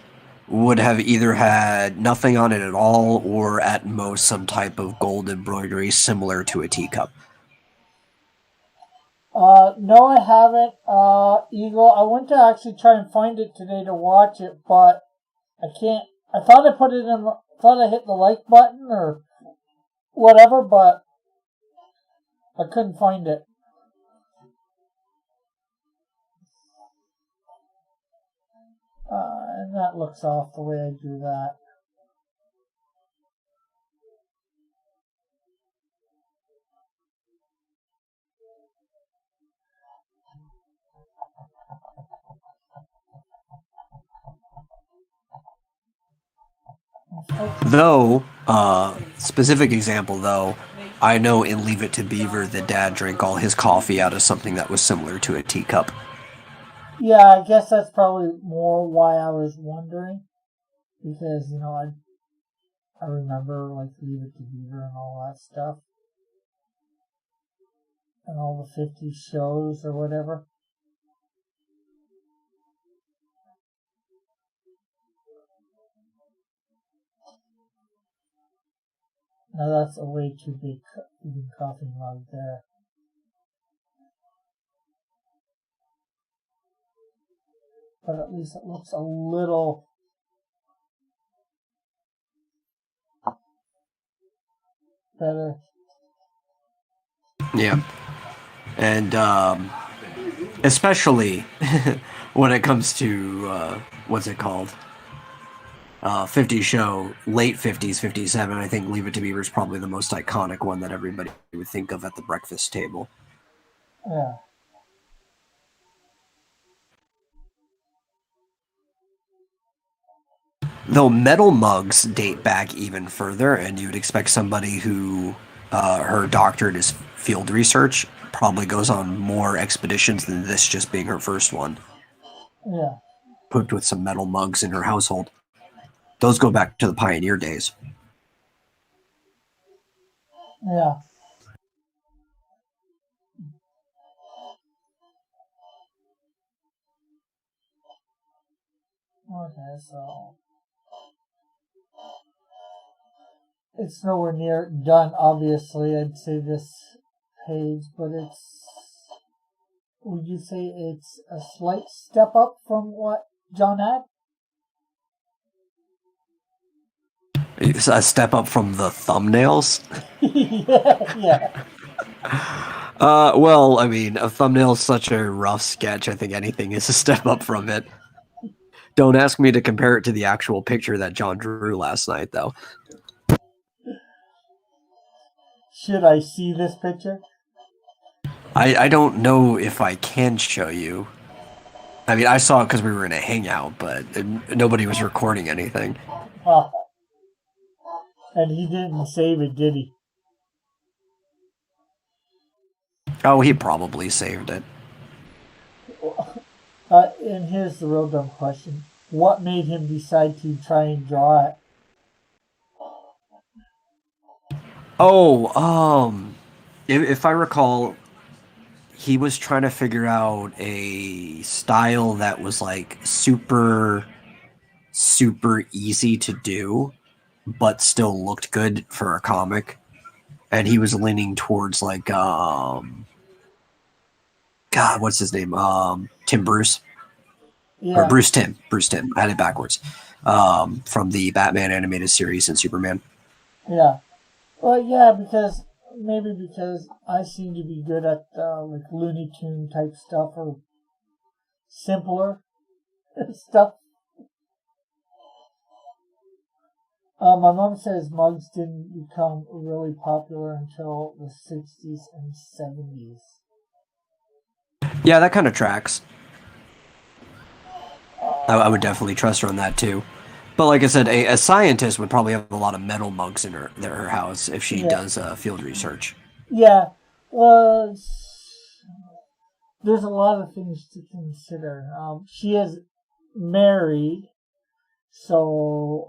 would have either had nothing on it at all or at most some type of gold embroidery similar to a teacup. No, I haven't. Eagle, I went to actually try and find it today to watch it, but I can't. I thought I put it in. Thought I hit the like button or whatever, but I couldn't find it. And that looks off the way I do that. Though, specific example though, I know in Leave It to Beaver, the dad drank all his coffee out of something that was similar to a teacup. Yeah, I guess that's probably more why I was wondering. Because, I remember, like, Leave It to Beaver and all that stuff. And all the 50 shows or whatever. Now that's a way too big coffee mug there. But at least it looks a little better. Yeah. And especially when it comes to what's it called? 50 show, late 50s, 57. I think Leave It to Beaver is probably the most iconic one that everybody would think of at the breakfast table. Yeah. Though metal mugs date back even further, and you'd expect somebody who her doctorate is field research probably goes on more expeditions than this just being her first one. Yeah. Equipped with some metal mugs in her household. Those go back to the pioneer days. Yeah. Okay, so it's nowhere near done, obviously. I'd say this page, but would you say it's a slight step up from what John had? It's a step up from the thumbnails. Yeah. Well, I mean, a thumbnail is such a rough sketch. I think anything is a step up from it. Don't ask me to compare it to the actual picture that John drew last night, though. Should I see this picture? I don't know if I can show you. I mean, I saw it because we were in a hangout, but nobody was recording anything. And he didn't save it, did he? Oh, he probably saved it. And here's the real dumb question. What made him decide to try and draw it? Oh, if I recall, he was trying to figure out a style that was like super easy to do, but still looked good for a comic. And he was leaning towards like God, what's his name? Tim Bruce. Yeah. Or Bruce Timm. I had it backwards. From the Batman animated series and Superman. Yeah. Well, yeah, because I seem to be good at like Looney Tune type stuff or simpler stuff. My mom says mugs didn't become really popular until the 60s and 70s. Yeah, that kind of tracks. I would definitely trust her on that too. But like I said, a scientist would probably have a lot of metal mugs in her house if she does field research. Yeah, well, there's a lot of things to consider. She is married, so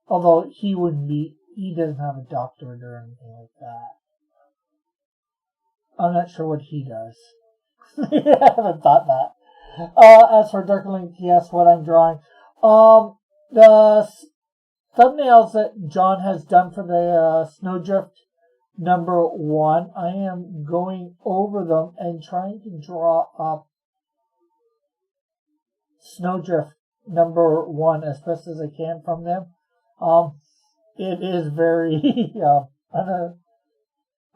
although he doesn't have a doctorate or anything like that. I'm not sure what he does. I haven't thought that. As for Darkling, yes, what I'm drawing. The thumbnails that John has done for the Snowdrift #1, I am going over them and trying to draw up Snowdrift #1 as best as I can from them. It is very, I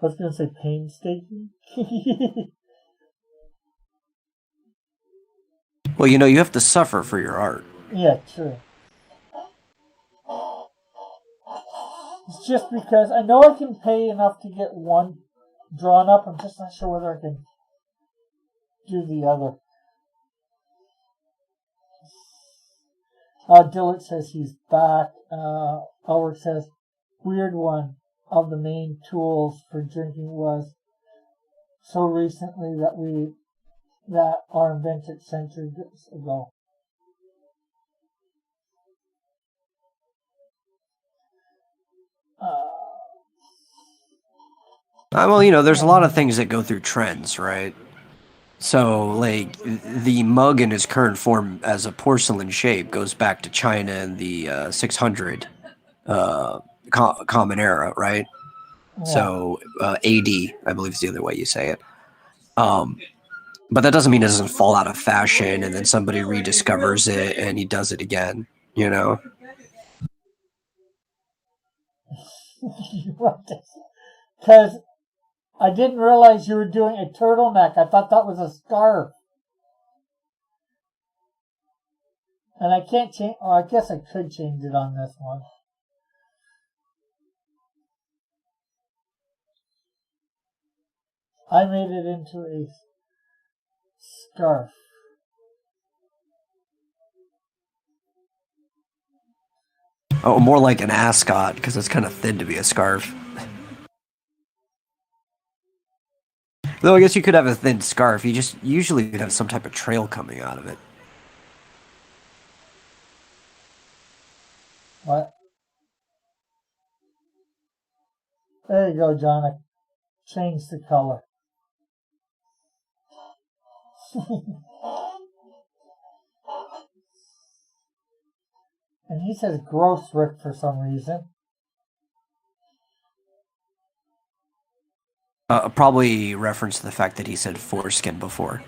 was going to say painstaking. Well, you have to suffer for your art. Yeah, true. It's just because I know I can pay enough to get one drawn up. I'm just not sure whether I can do the other. Dillard says he's back. Ulrich says, weird one of the main tools for drinking was so recently that are invented centuries ago. Well, there's a lot of things that go through trends, right? So, like, the mug in its current form as a porcelain shape goes back to China in the 600 Common Era, right? Yeah. So, AD, I believe is the other way you say it. But that doesn't mean it doesn't fall out of fashion and then somebody rediscovers it and he does it again, you know? Because I didn't realize you were doing a turtleneck. I thought that was a scarf. And I can't change. Oh, I guess I could change it on this one. I made it into a scarf. Oh, more like an ascot because it's kind of thin to be a scarf. Though I guess you could have a thin scarf. You just usually would have some type of trail coming out of it. What? There you go, John. I changed the color. And he says gross, Rick, for some reason. Probably reference to the fact that he said foreskin before.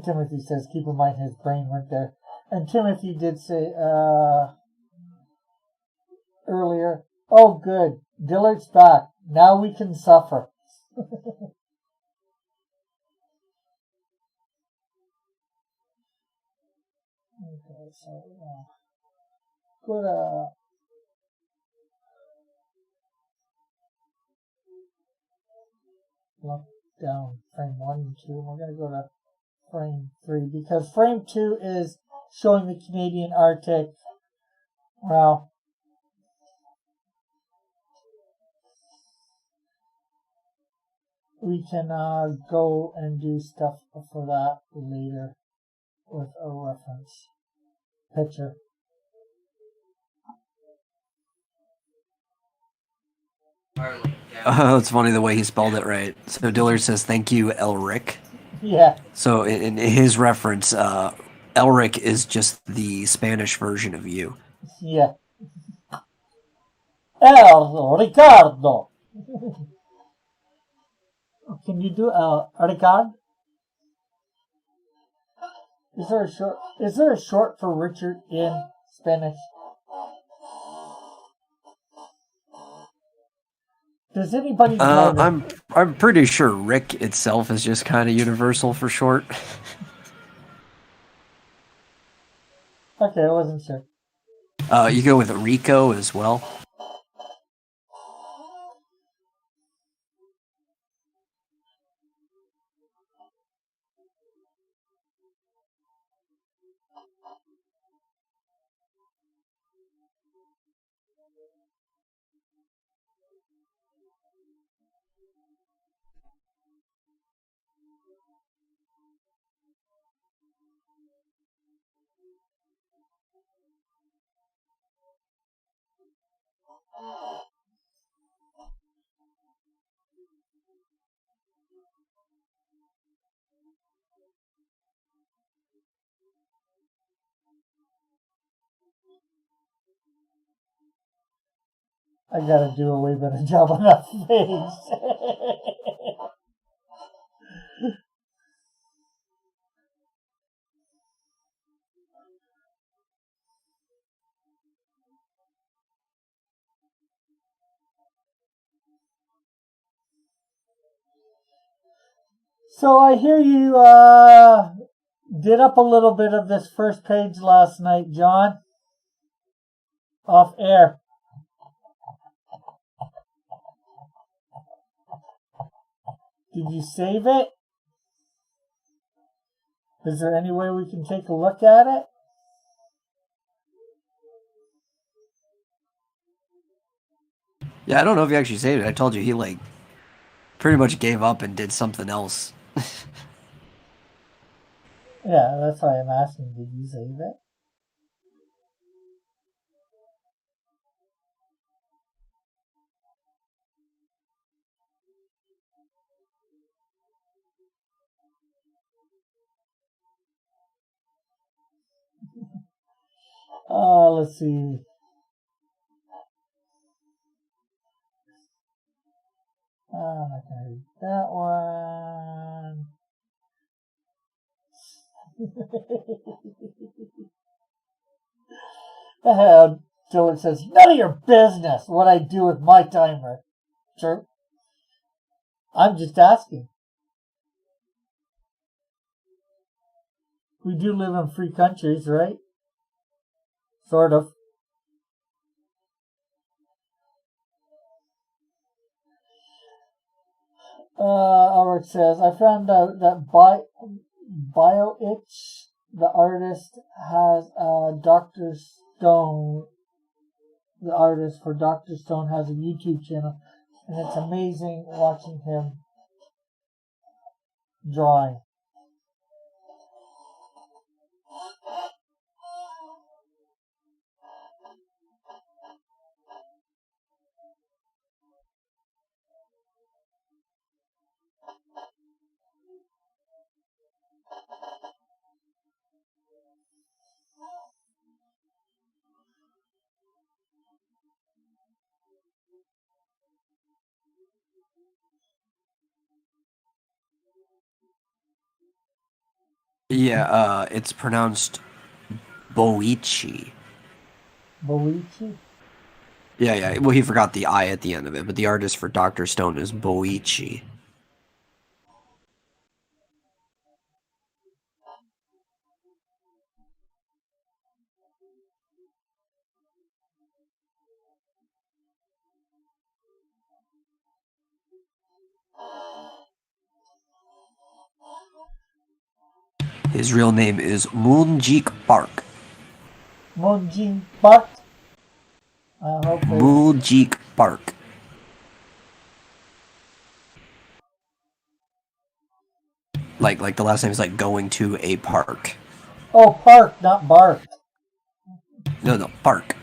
Timothy says, keep in mind his brain went there. And Timothy did say earlier, oh good, Dillard's back. Now we can suffer. Okay, so go to look down frame 1 and 2. We're going to go to frame 3 because frame 2 is showing the Canadian Arctic. Well, we can go and do stuff for that later with a reference picture. Oh, it's funny the way he spelled it right. So Dillard says, thank you, Elric. Yeah. So in his reference, Elric is just the Spanish version of you. Yeah. Ricardo. Can you do Ricard? Is there a short for Richard in Spanish? Does anybody know? I'm pretty sure Rick itself is just kind of universal for short. Okay, I wasn't sure. You go with Rico as well. I gotta do a way better job on that face. So I hear you did up a little bit of this first page last night, John. Off air. Did you save it? Is there any way we can take a look at it? Yeah, I don't know if he actually saved it. I told you he like pretty much gave up and did something else. Yeah, that's why I'm asking. Did you save it? Let's see. I'm not gonna read that one. So it says, none of your business what I do with my timer. Sure. I'm just asking. We do live in free countries, right? Sort of. Albert says, I found out that BioItch, the artist, has Dr. Stone. The artist for Dr. Stone has a YouTube channel, and it's amazing watching him drawing. Yeah, it's pronounced Boichi. Boichi? Yeah. Well, he forgot the I at the end of it, but the artist for Dr. Stone is Boichi. His real name is Moonjik Park. Moonjik Park? Moonjik Park. Like the last name is like going to a park. Oh, park, not bark. No, park.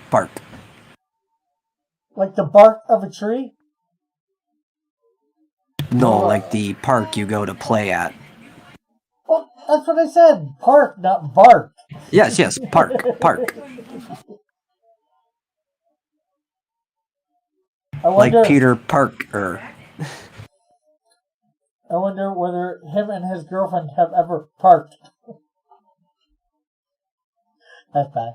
Like the bark of a tree? No, like the park you go to play at. Well, that's what I said. Park, not bark. Yes, park. Like Peter Parker. I wonder whether him and his girlfriend have ever parked. That's bad.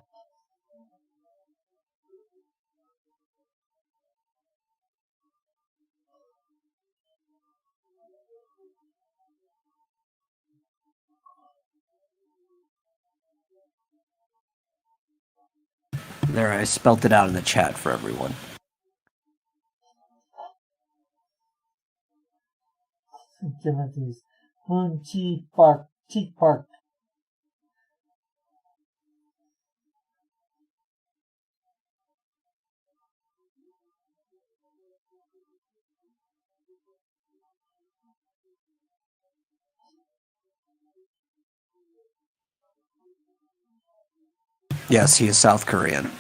There, I spelt it out in the chat for everyone. Timothy's Moonjik Park. Cheek Park. Yes, he is South Korean.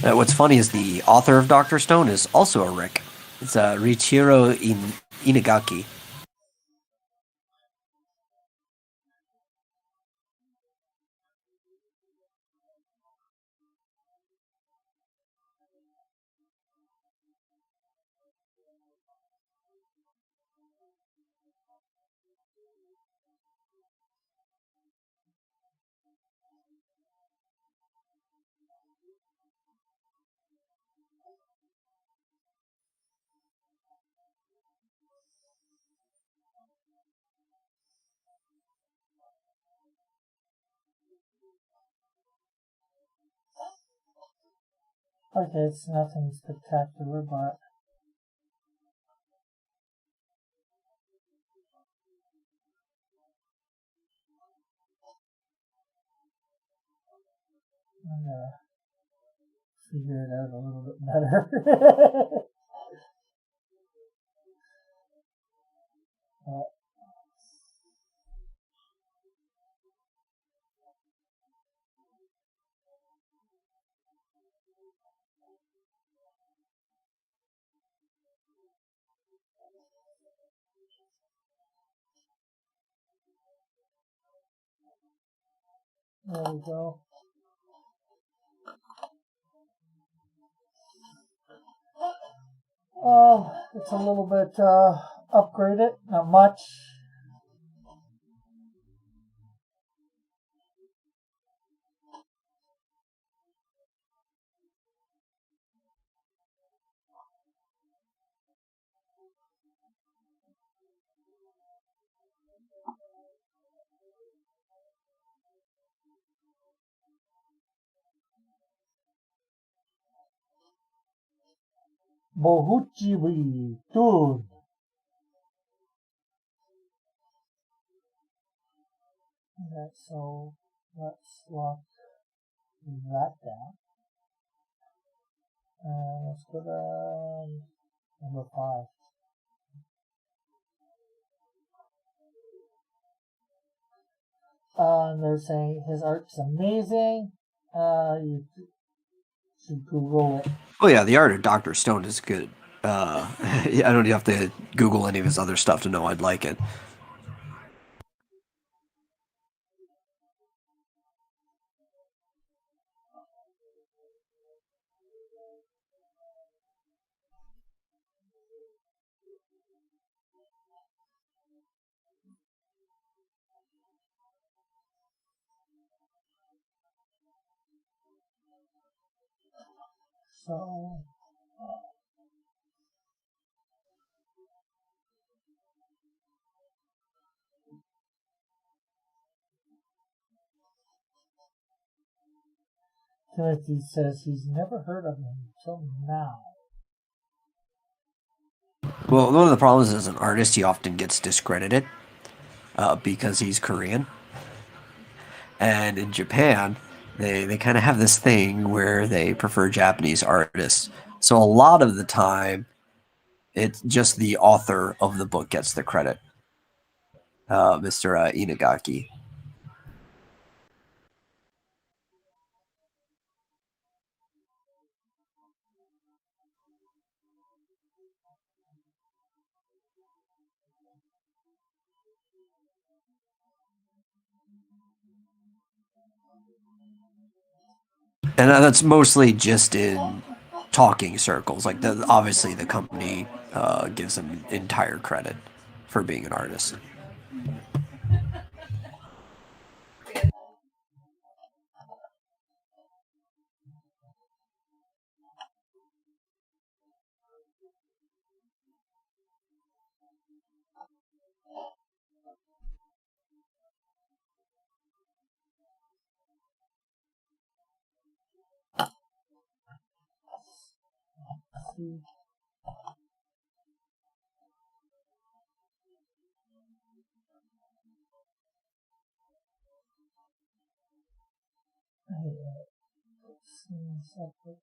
What's funny is the author of Doctor Stone is also a Rick. It's Riichiro Inagaki. Okay, it's nothing spectacular, but I'm gonna figure it out a little bit better. There we go. Oh, it's a little bit upgraded, not much. Bohuchiwi, dude. Okay, so let's lock that down. And let's go to number 5. And they're saying his art's amazing. You should Google it. Oh yeah, the art of Doctor Stone is good. I don't have to Google any of his other stuff to know I'd like it. So, Timothy says he's never heard of him until now. Well, one of the problems as an artist, he often gets discredited because he's Korean. And in Japan, they kind of have this thing where they prefer Japanese artists. So a lot of the time, it's just the author of the book gets the credit, Mr. Inagaki. And that's mostly just in talking circles. Like, obviously, the company gives them entire credit for being an artist. See. Separate.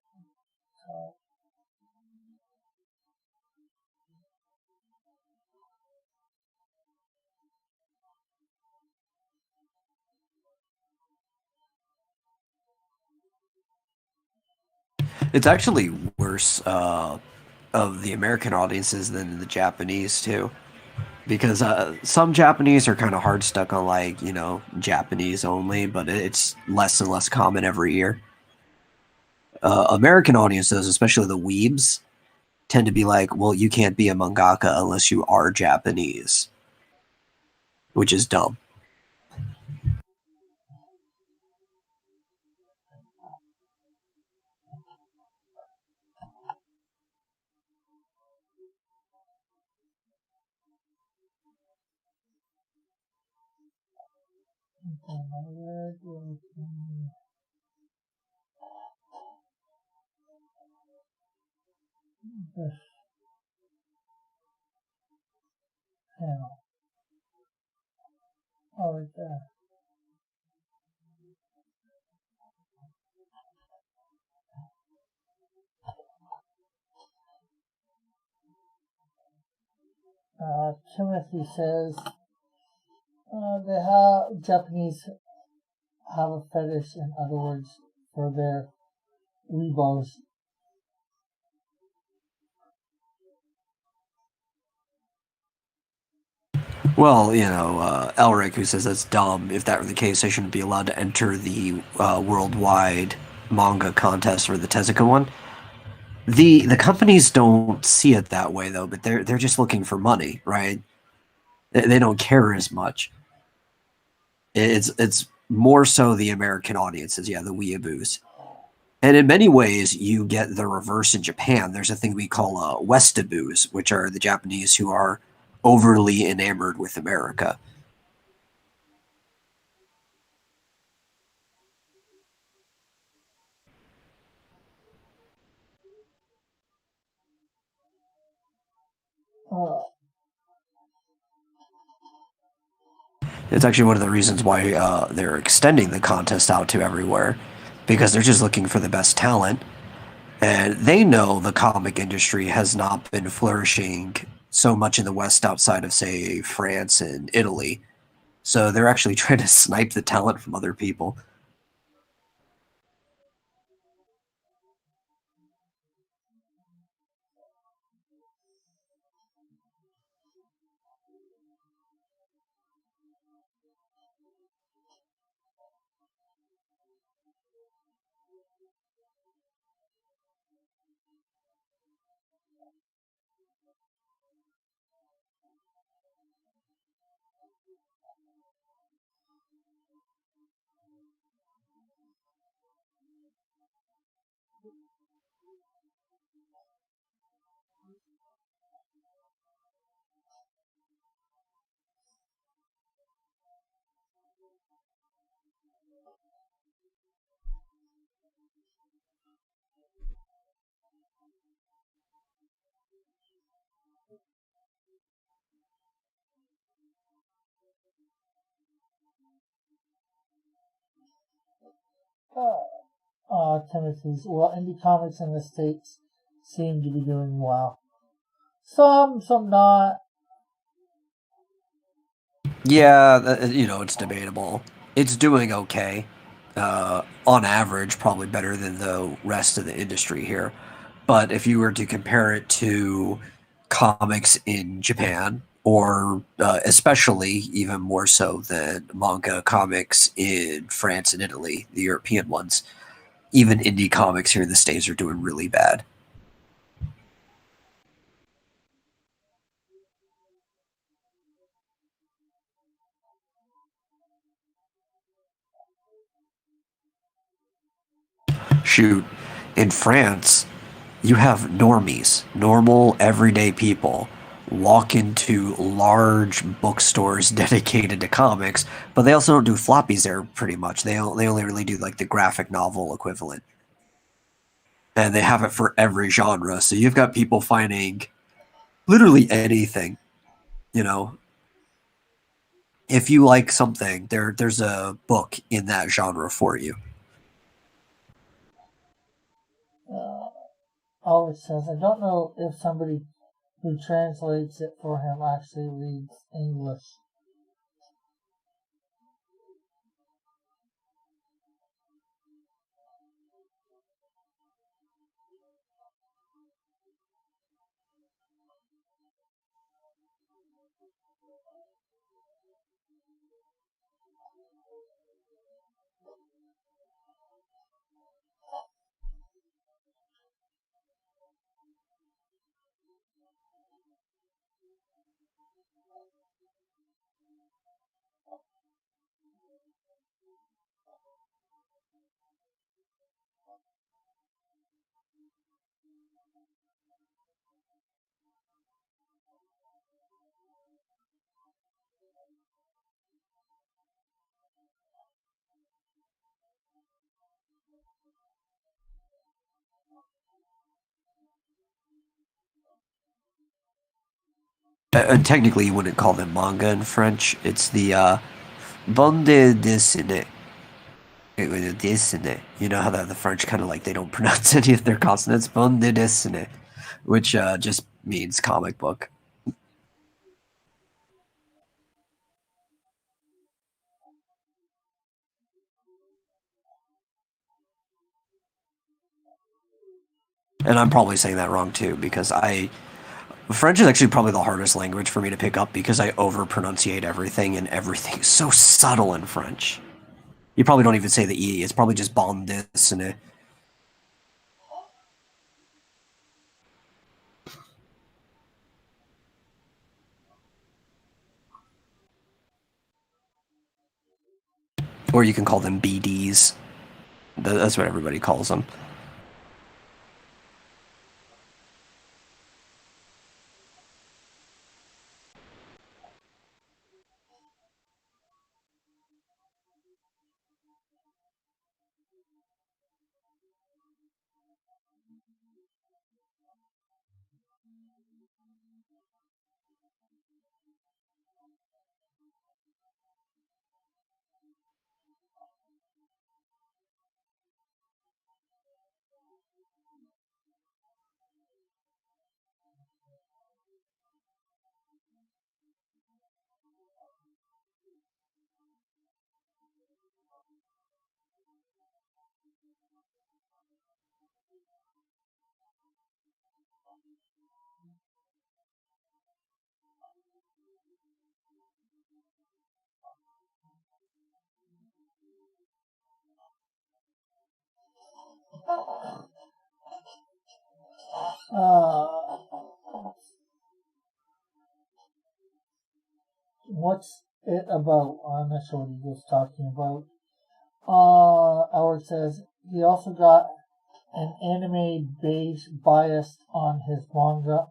It's actually worse of the American audiences than the Japanese too, because some Japanese are kind of hard stuck on like Japanese only, but it's less and less common every year. American audiences, especially the weebs, tend to be like, well, you can't be a mangaka unless you are Japanese, which is dumb. This panel. Oh, right there. Timothy says Japanese have a fetish, in other words, for their weebos. Well, Elric, who says that's dumb. If that were the case, they shouldn't be allowed to enter the worldwide manga contest or the Tezuka one. The companies don't see it that way though, but they're just looking for money, right? They don't care as much. It's more so the American audiences, yeah, the weeaboos. And in many ways, you get the reverse in Japan. There's a thing we call Westaboos, which are the Japanese who are overly enamored with America. Uh, It's actually one of the reasons why they're extending the contest out to everywhere, because they're just looking for the best talent. And they know the comic industry has not been flourishing so much in the West outside of, say, France and Italy. So they're actually trying to snipe the talent from other people. Timothy's. Well, indie comics in the States seem to be doing well. Some not. Yeah, it's debatable. It's doing okay. On average, probably better than the rest of the industry here. But if you were to compare it to comics in Japan or especially even more so than manga comics in France and Italy, the European ones. Even indie comics here in the States are doing really bad. Shoot, in France, you have normies, normal, everyday people, walk into large bookstores dedicated to comics, but they also don't do floppies there pretty much. They only really do like the graphic novel equivalent. And they have it for every genre. So you've got people finding literally anything, you know. If you like something, there's a book in that genre for you. Uh, Always says, I don't know if somebody who translates it for him actually reads English. Technically, you wouldn't call them manga in French. It's the bande dessinée. Dessinée. You know how the French kind of like they don't pronounce any of their consonants. Bande dessinée, which just means comic book. And I'm probably saying that wrong too because French is actually probably the hardest language for me to pick up because I over pronunciate everything and everything is so subtle in French. You probably don't even say the E. It's probably just bande dessinée. Or you can call them BDs. That's what everybody calls them. Uh, what's it about? I'm not sure what he was talking about. Howard says he also got an anime based on his manga,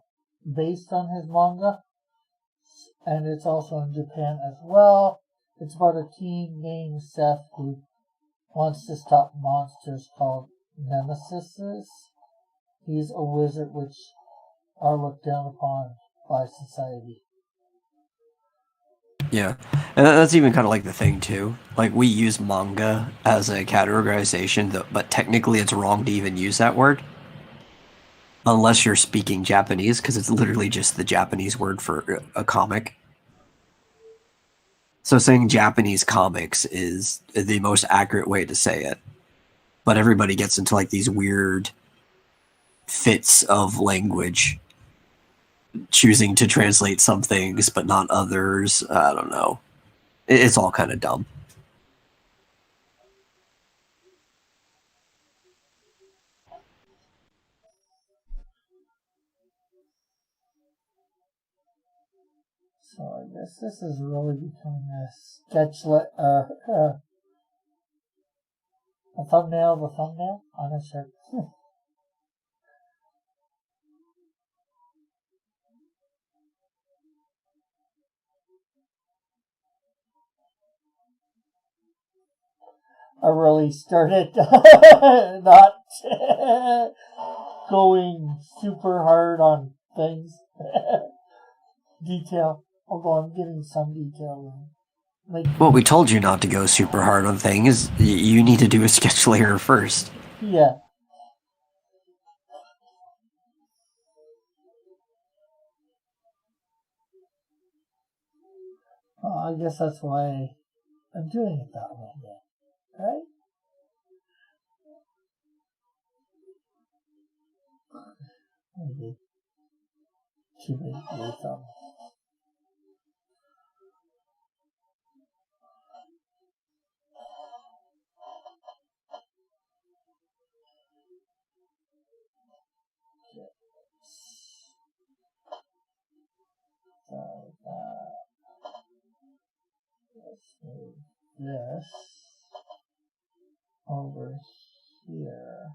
and it's also in Japan as well. It's about a teen named Seth who wants to stop monsters called nemesises. He's a wizard which are looked down upon by society. Yeah, and that's even kind of like the thing too. Like we use manga as a categorization, but technically it's wrong to even use that word unless you're speaking Japanese, because it's literally just the Japanese word for a comic. So saying Japanese comics is the most accurate way to say it. But everybody gets into like these weird fits of language. choosing to translate some things but not others. I don't know. It's all kind of dumb. So I guess this is really becoming a a thumbnail of a thumbnail? I'm not sure. I really started not going super hard on things. Detail. Although I'm getting some detail. Well, we told you not to go super hard on things. You need to do a sketch layer first. Yeah. I guess that's why I'm doing it that way then. Right? Maybe. Too big to do some. Let's move this over here.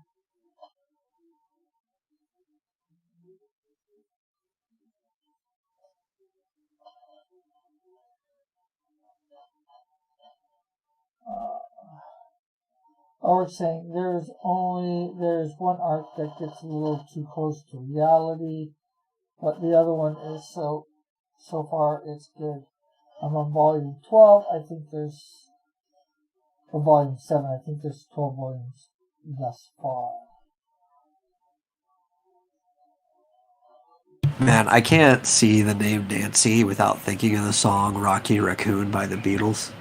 I was saying there's one arc that gets a little too close to reality, but the other one is so far it's good. I'm on volume 12. I think there's volume 7. I think there's 12 volumes thus far. Man, I can't see the name Nancy without thinking of the song Rocky Raccoon by the Beatles.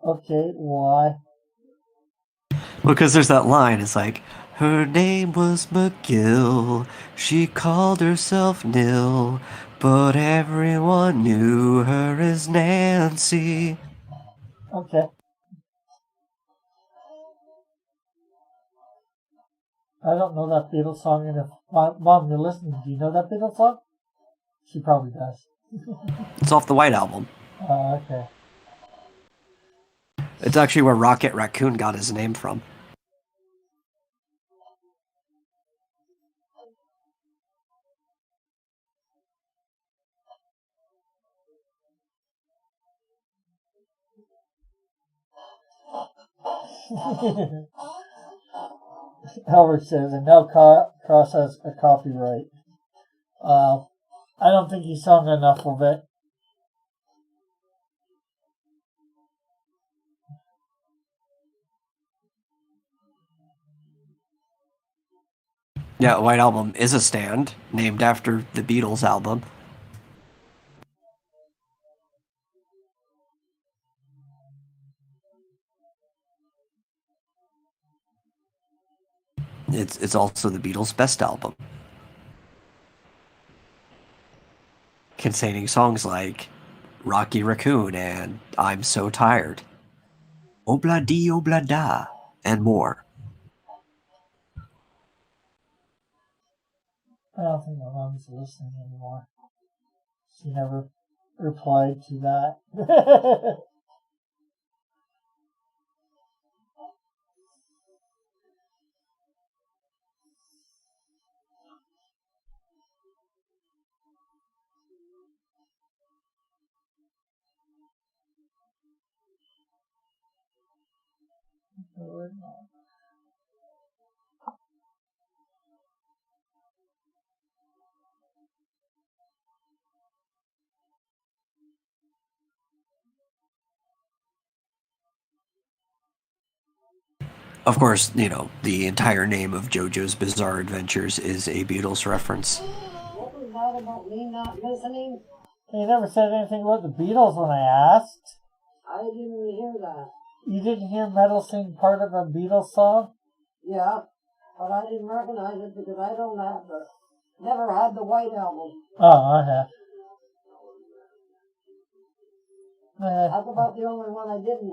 Okay, why? Because there's that line, it's like, her name was McGill, she called herself Nil, but everyone knew her as Nancy. Okay. I don't know that Beatles song, and if Mom, you're listening, do you know that Beatles song? She probably does. It's off the White Album. Okay. It's actually where Rocket Raccoon got his name from. Albert says, and now Cross has a copyright. I don't think he sung enough of it. Yeah, White Album is a stand named after the Beatles album. It's also the Beatles' best album, containing songs like Rocky Raccoon and I'm So Tired, Obla Di Obla Da, and more. I don't think my mom's listening anymore. She never replied to that. Of course, you know, the entire name of JoJo's Bizarre Adventures is a Beatles reference. What was that about me not listening? You never said anything about the Beatles when I asked. I didn't hear that. You didn't hear Metal sing part of a Beatles song? Yeah, but I didn't recognize it because I don't have the Never had the White Album. Oh, I have. That's about the only one I didn't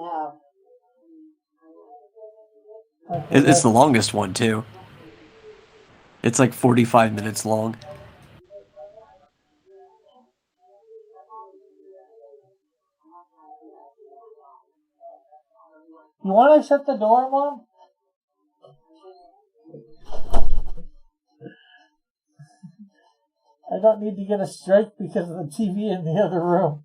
have. It's the longest one, too. It's like 45 minutes long. You want to shut the door, Mom? I don't need to get a strike because of the TV in the other room.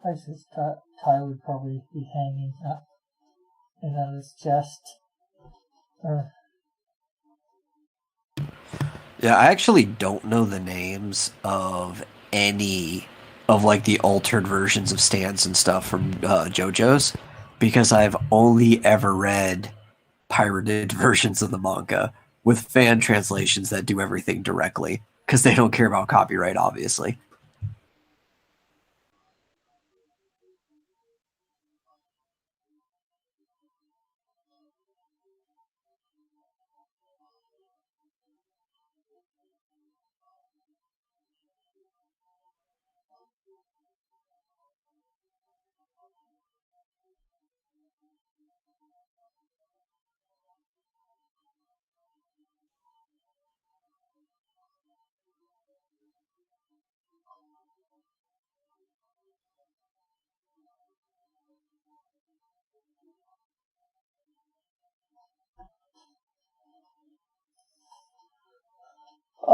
I just thought Ty would probably be hanging up and on his chest. Yeah, I actually don't know the names of any of like the altered versions of stands and stuff from JoJo's because I've only ever read pirated versions of the manga with fan translations that do everything directly because they don't care about copyright, obviously.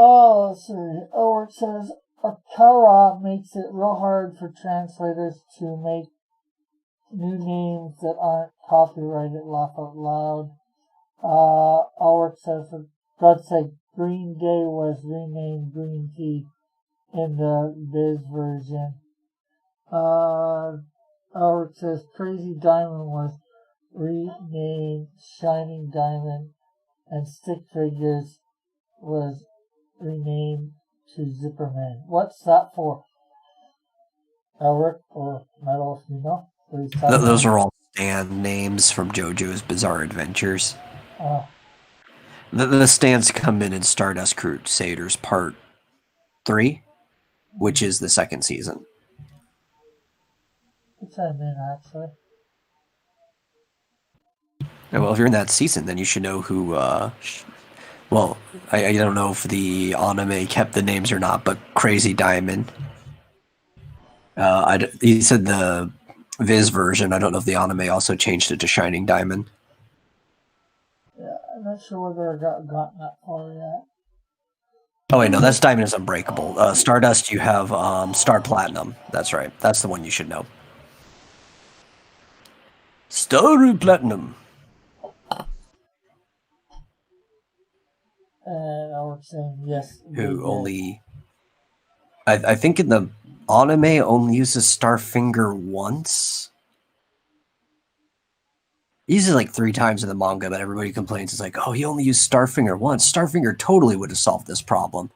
Oh, let's see. Oh, it says Akara makes it real hard for translators to make new names that aren't copyrighted. Laugh out loud. Ulrich says, for God's sake, Green Day was renamed Green Tea in the Viz version. Ulrich says, Crazy Diamond was renamed Shining Diamond, and Stick Figures was renamed to Zipperman. What's that for? Ulrich or Metal, if you know? Those are all stand names from JoJo's Bizarre Adventures. The stands come in Stardust Crusaders Part 3, which is the second season. What's that mean, actually? Well, if you're in that season, then you should know who... well, I don't know if the anime kept the names or not, but Crazy Diamond. He said the Viz version. I don't know if the anime also changed it to Shining Diamond. Yeah, I'm not sure whether I gotten that far yet. Oh wait, no, that's Diamond is Unbreakable. Stardust, you have Star Platinum. That's right. That's the one you should know. Star Platinum. And I was saying yes. Who only... I think in the anime only uses Starfinger once. He uses it like 3 times in the manga, but everybody complains. It's like, oh, he only used Starfinger once. Starfinger totally would have solved this problem.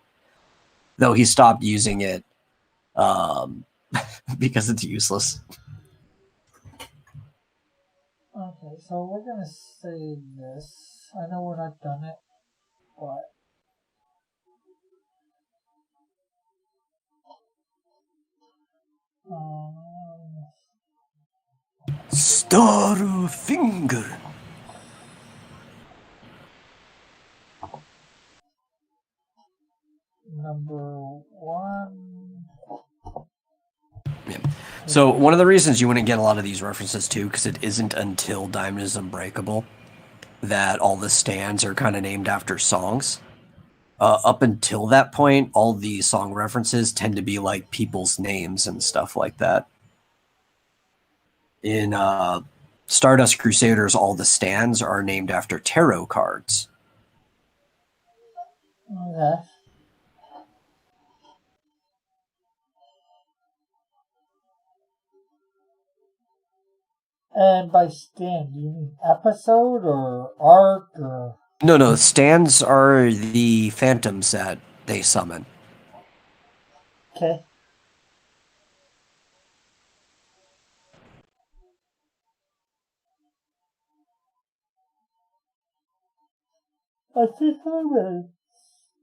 Though he stopped using it because it's useless. Okay, so we're going to save this. I know we're not done it, but... Starfinger. Number 1. Yeah. So one of the reasons you wouldn't get a lot of these references too, because it isn't until Diamond is Unbreakable that all the stands are kind of named after songs. Up until that point, all the song references tend to be like people's names and stuff like that. In Stardust Crusaders, all the stands are named after tarot cards. Okay. And by stand, do you mean episode or arc or? No, stands are the phantoms that they summon. Okay. I think I'm ready.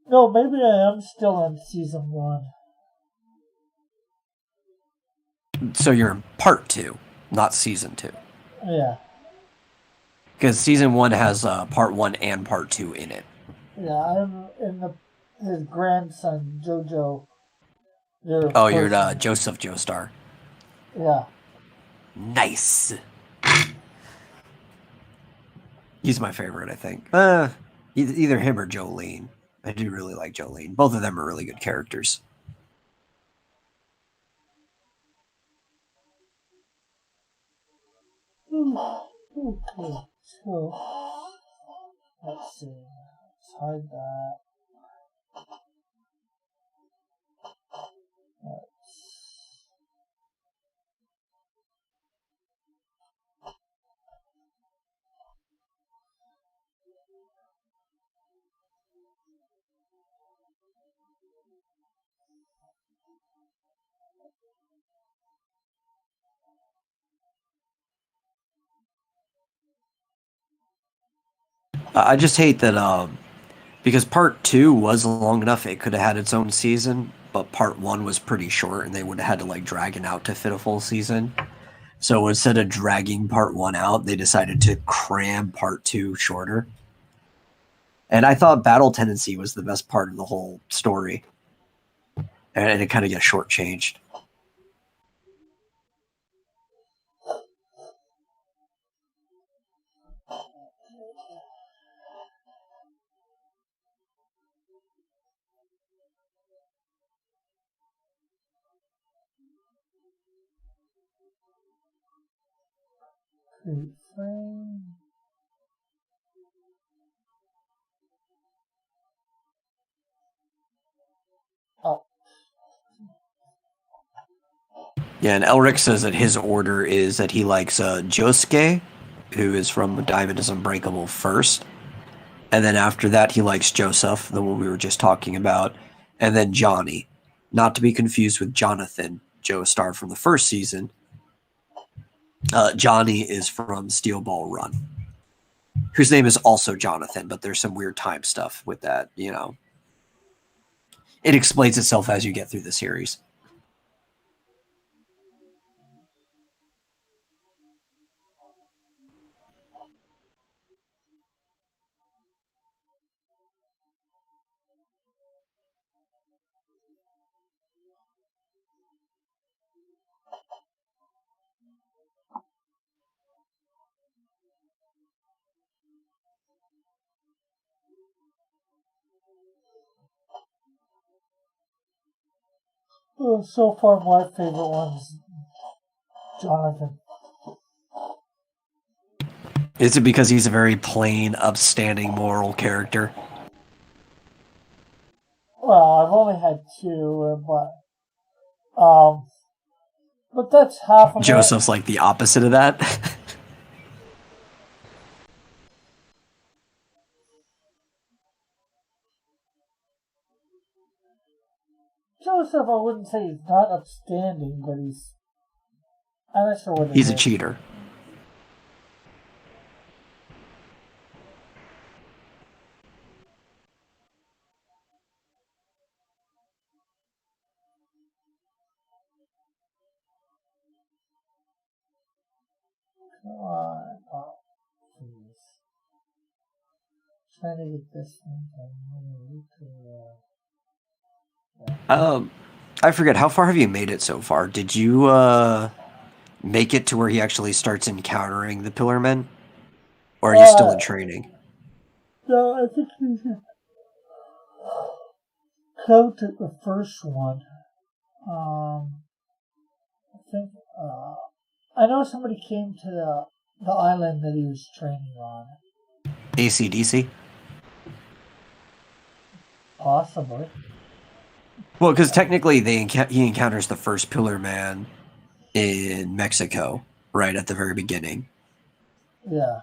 No, maybe I am still on season 1. So you're in part 2, not season 2. Yeah. Because season 1 has part 1 and part 2 in it. Yeah, I'm in his grandson, JoJo. Oh, you're Joseph Joestar. Yeah. Nice. He's my favorite, I think. Either him or Jolene. I do really like Jolene. Both of them are really good characters. Okay, so let's see. Let's hide that. I just hate that because part 2 was long enough, it could have had its own season, but part 1 was pretty short, and they would have had to like drag it out to fit a full season. So instead of dragging part 1 out, they decided to cram part 2 shorter. And I thought Battle Tendency was the best part of the whole story. And it kind of gets shortchanged. Create frame. Oh. Yeah, and Elric says that his order is that he likes Josuke, who is from Diamond is Unbreakable, first. And then after that, he likes Joseph, the one we were just talking about. And then Johnny. Not to be confused with Jonathan, Joestar from the first season. Johnny is from Steel Ball Run, whose name is also Jonathan, but there's some weird time stuff with that, you know. It explains itself as you get through the series. Well, so far, my favorite one's Jonathan. Is it because he's a very plain, upstanding, moral character? Well, I've only had 2, but that's half of Joseph's like the opposite of that. Joseph, I wouldn't say he's not upstanding, but I'm not sure what He's a cheater. Come on. Oh, please. Trying to get this thing done. I forget, how far have you made it so far? Did you make it to where he actually starts encountering the Pillar Men? Or are you still Uh, in training? no, I think we should go to the first one. I think, I know somebody came to the island that he was training on. ACDC? Possibly. Well, because technically he encounters the first Pillar Man in Mexico, right at the very beginning. Yeah.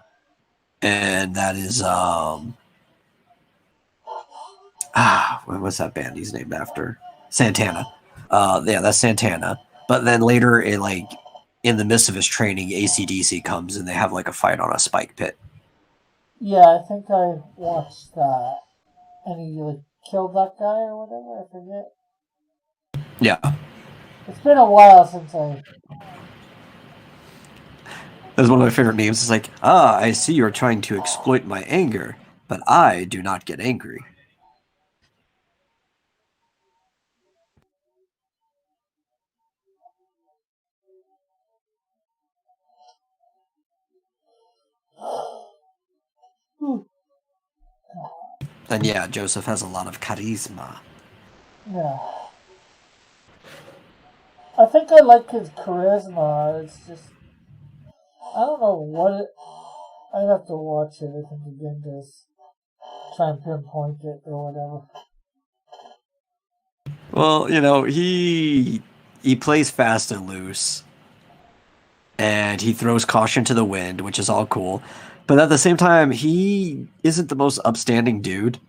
And that is what's that band he's named after? Santana. Yeah, that's Santana. But then later, in the midst of his training, ACDC comes and they have like a fight on a spike pit. Yeah, I think I watched that. And he like killed that guy or whatever, I forget. Yeah, It's been a while since I. that's one of my favorite memes. It's like, I see you're trying to exploit my anger, but I do not get angry. And yeah, Joseph has a lot of charisma. Yeah. I think I like his charisma. It's just. I don't know what it. I'd have to watch it, I think, again to try and pinpoint it or whatever. Well, he plays fast and loose, and he throws caution to the wind, which is all cool. But at the same time, he isn't the most upstanding dude.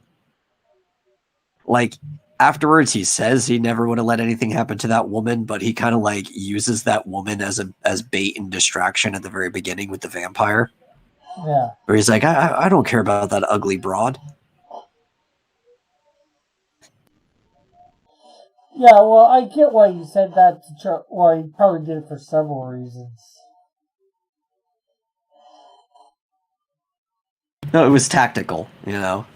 Like afterwards, he says he never would have let anything happen to that woman, but he kind of like uses that woman as bait and distraction at the very beginning with the vampire, Yeah. where he's like, I don't care about that ugly broad. Yeah, well, I get why you said that. Well, you probably did it for several reasons. No, it was tactical, because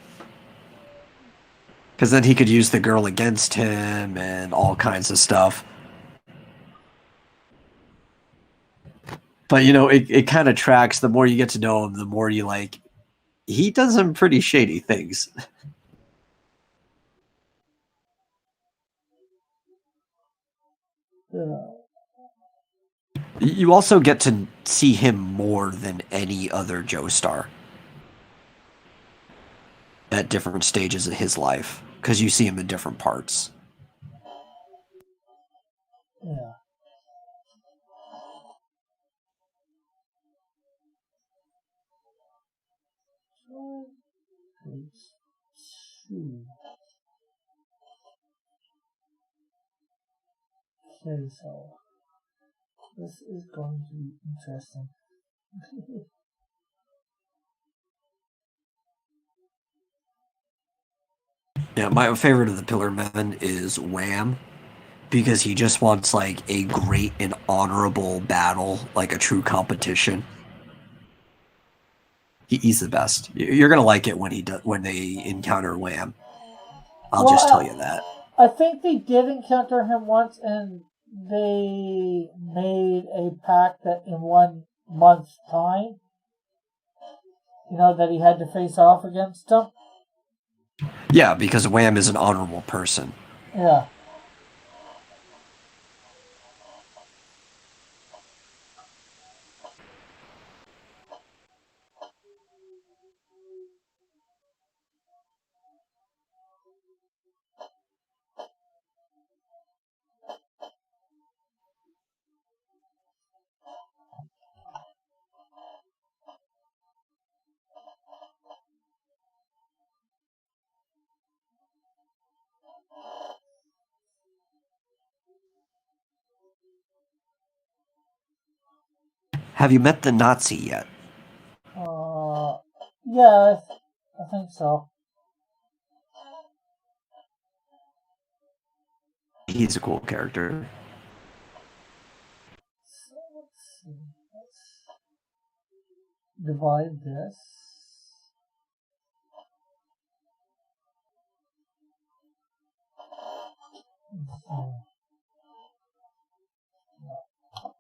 then he could use the girl against him and all kinds of stuff. But it kind of tracks. The more you get to know him, the more you like. He does some pretty shady things. Yeah. You also get to see him more than any other Joestar at different stages of his life, because you see him in different parts. Yeah. Okay, so this is going to be interesting. Yeah, my favorite of the Pillar Men is Wham, because he just wants like a great and honorable battle, like a true competition. He's the best. You're gonna like it when they encounter Wham. I'll just tell you that. I think they did encounter him once, and they made a pact that in 1 month's time, that he had to face off against him. Yeah, because Wham is an honorable person. Yeah. Have you met the Nazi yet? Yeah, I think so. He's a cool character. So let's see. Let's divide this.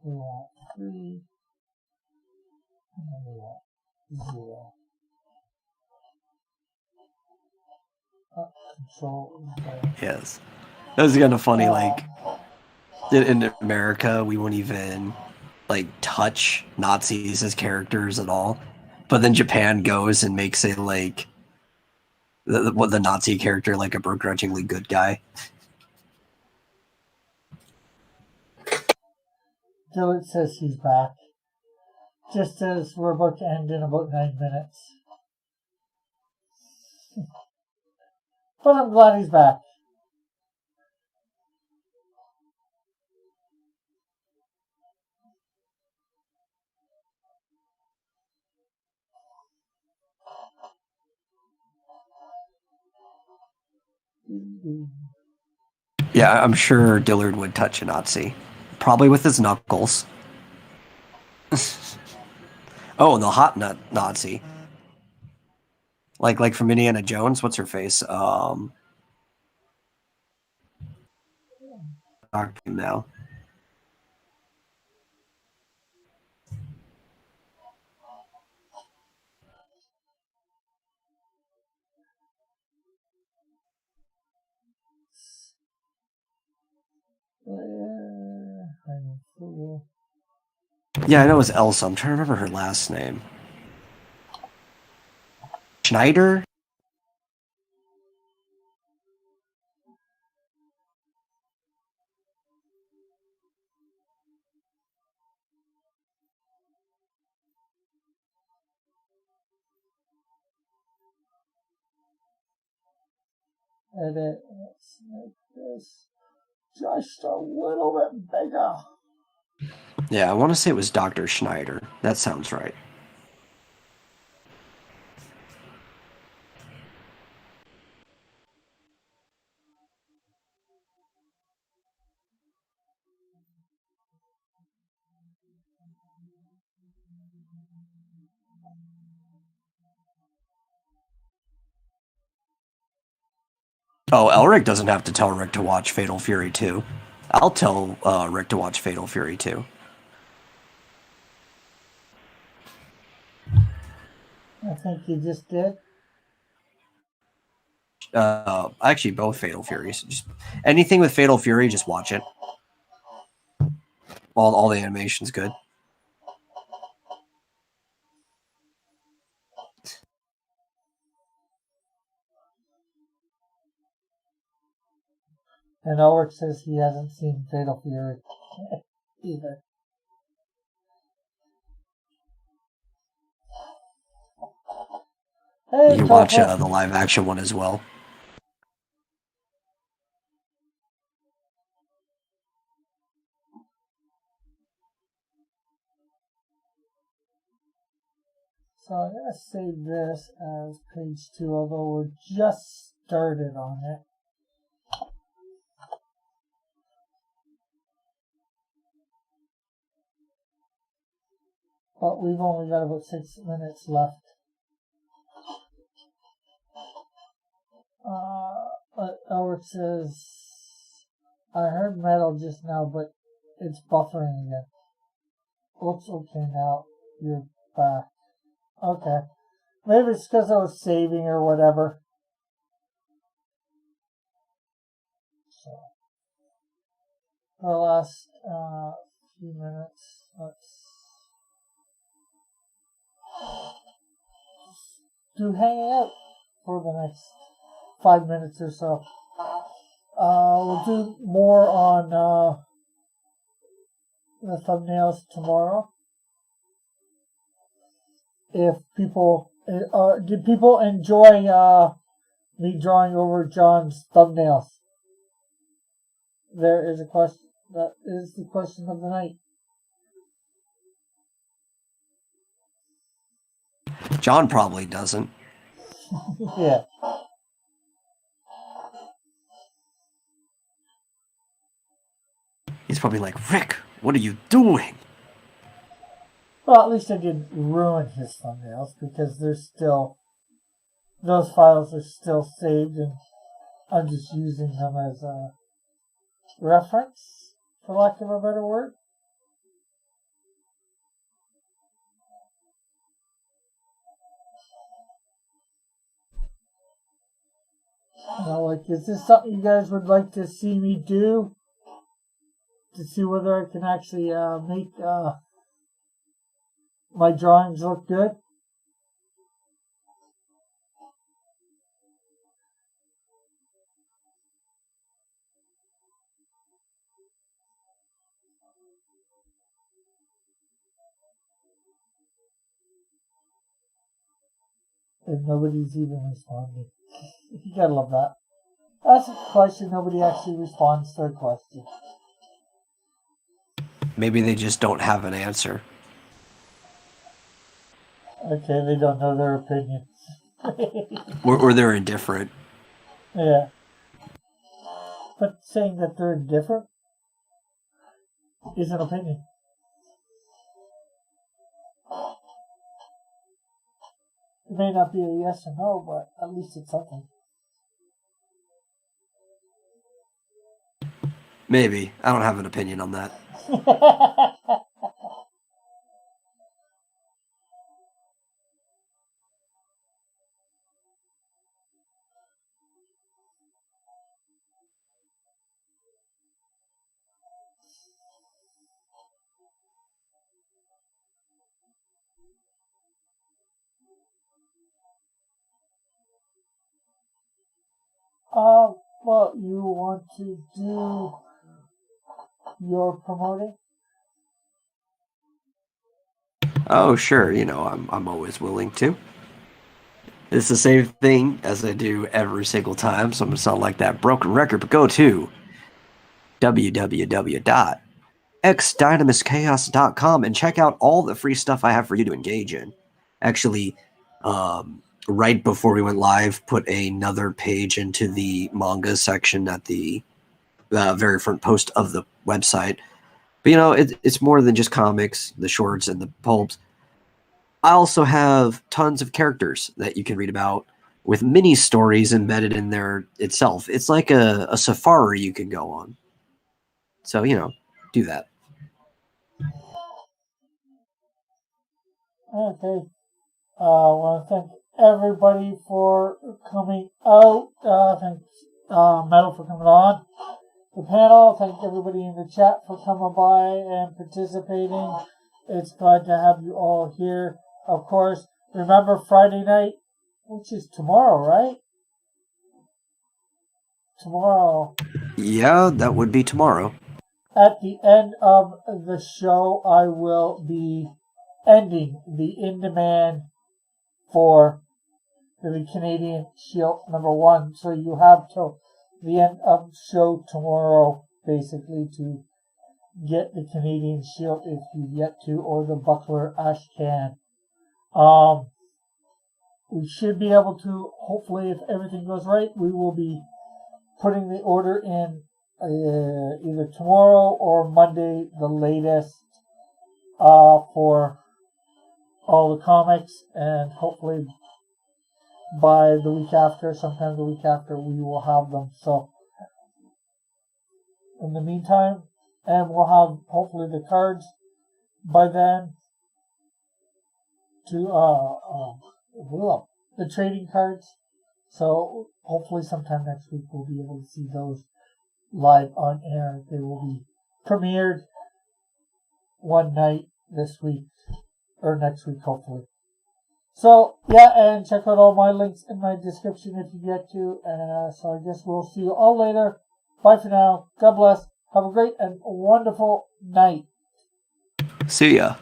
We want 3. And then we want 0. Control. Yes. That was kind of funny, like, in America, we won't even, like, touch Nazis as characters at all. But then Japan goes and makes a, like, the Nazi character, like, a begrudgingly good guy. Dylan says he's back. Just as we're about to end in about 9 minutes. But I'm glad he's back. Yeah, I'm sure Dillard would touch a Nazi. Probably with his knuckles. Oh, the hot nut Nazi. Like from Indiana Jones, what's her face? Now. Yeah, I know it was Elsa. I'm trying to remember her last name. Schneider? Edit. Let's make this just a little bit bigger. Yeah, I want to say it was Dr. Schneider. That sounds right. Oh, Elric doesn't have to tell Rick to watch Fatal Fury 2. I'll tell Rick to watch Fatal Fury 2. I think you just did. Actually, both Fatal Furies. Just anything with Fatal Fury, just watch it. All the animation's good. And Ulrich says he hasn't seen Fatal Fury either. Hey, You watch the live action one as well. So I'm going to save this as page 2, although we're just started on it. But we've only got about 6 minutes left. Elric says, I heard metal just now, but it's buffering again. Looks okay now. You're back. Okay. Maybe it's because I was saving or whatever. So, the last few minutes, let's do hang out for the next 5 minutes or so. We'll do more on the thumbnails tomorrow. If people did people enjoy me drawing over John's thumbnails? There is a question. That is the question of the night. John probably doesn't. Yeah. He's probably like, Rick, what are you doing? Well, at least I didn't ruin his thumbnails because those files are still saved, and I'm just using them as a reference, for lack of a better word. Like, is this something you guys would like to see me do? To see whether I can actually make my drawings look good? And nobody's even responding. You gotta love that. That's a question, nobody actually responds to a question. Maybe they just don't have an answer. Okay, they don't know their opinion. Or they're indifferent. Yeah. But saying that they're indifferent is an opinion. It may not be a yes or no, but at least it's something. Maybe. I don't have an opinion on that. Well, you want to do your promoting? Oh, sure. I'm always willing to. It's the same thing as I do every single time, so I'm going to sound like that broken record, but go to www.xdynamuschaos.com and check out all the free stuff I have for you to engage in. Actually, right before we went live, put another page into the manga section at the very front post of the website. But it's more than just comics, the shorts, and the pulps. I also have tons of characters that you can read about with mini stories embedded in there itself. It's like a safari you can go on. So, do that. Okay. I want to thank everybody for coming out. Thanks, Metal, for coming on the panel. Thank everybody in the chat for coming by and participating. It's glad to have you all here. Of course, remember Friday night, which is tomorrow, right? Tomorrow. Yeah, that would be tomorrow. At the end of the show, I will be ending the in-demand for the Canadian Shield #1. So you have till the end of the show tomorrow, basically, to get the Canadian Shield if you yet to, or the Buckler Ashcan. We should be able to, hopefully, if everything goes right, we will be putting the order in either tomorrow or Monday, the latest, for all the comics, and hopefully by the week after, sometime the week after, we will have them. So, in the meantime, and we'll have hopefully the cards by then to the trading cards. So hopefully sometime next week we'll be able to see those live on air. They will be premiered one night this week or next week, hopefully. So yeah, and check out all my links in my description if you get to. So I guess we'll see you all later. Bye for now. God bless. Have a great and wonderful night. See ya.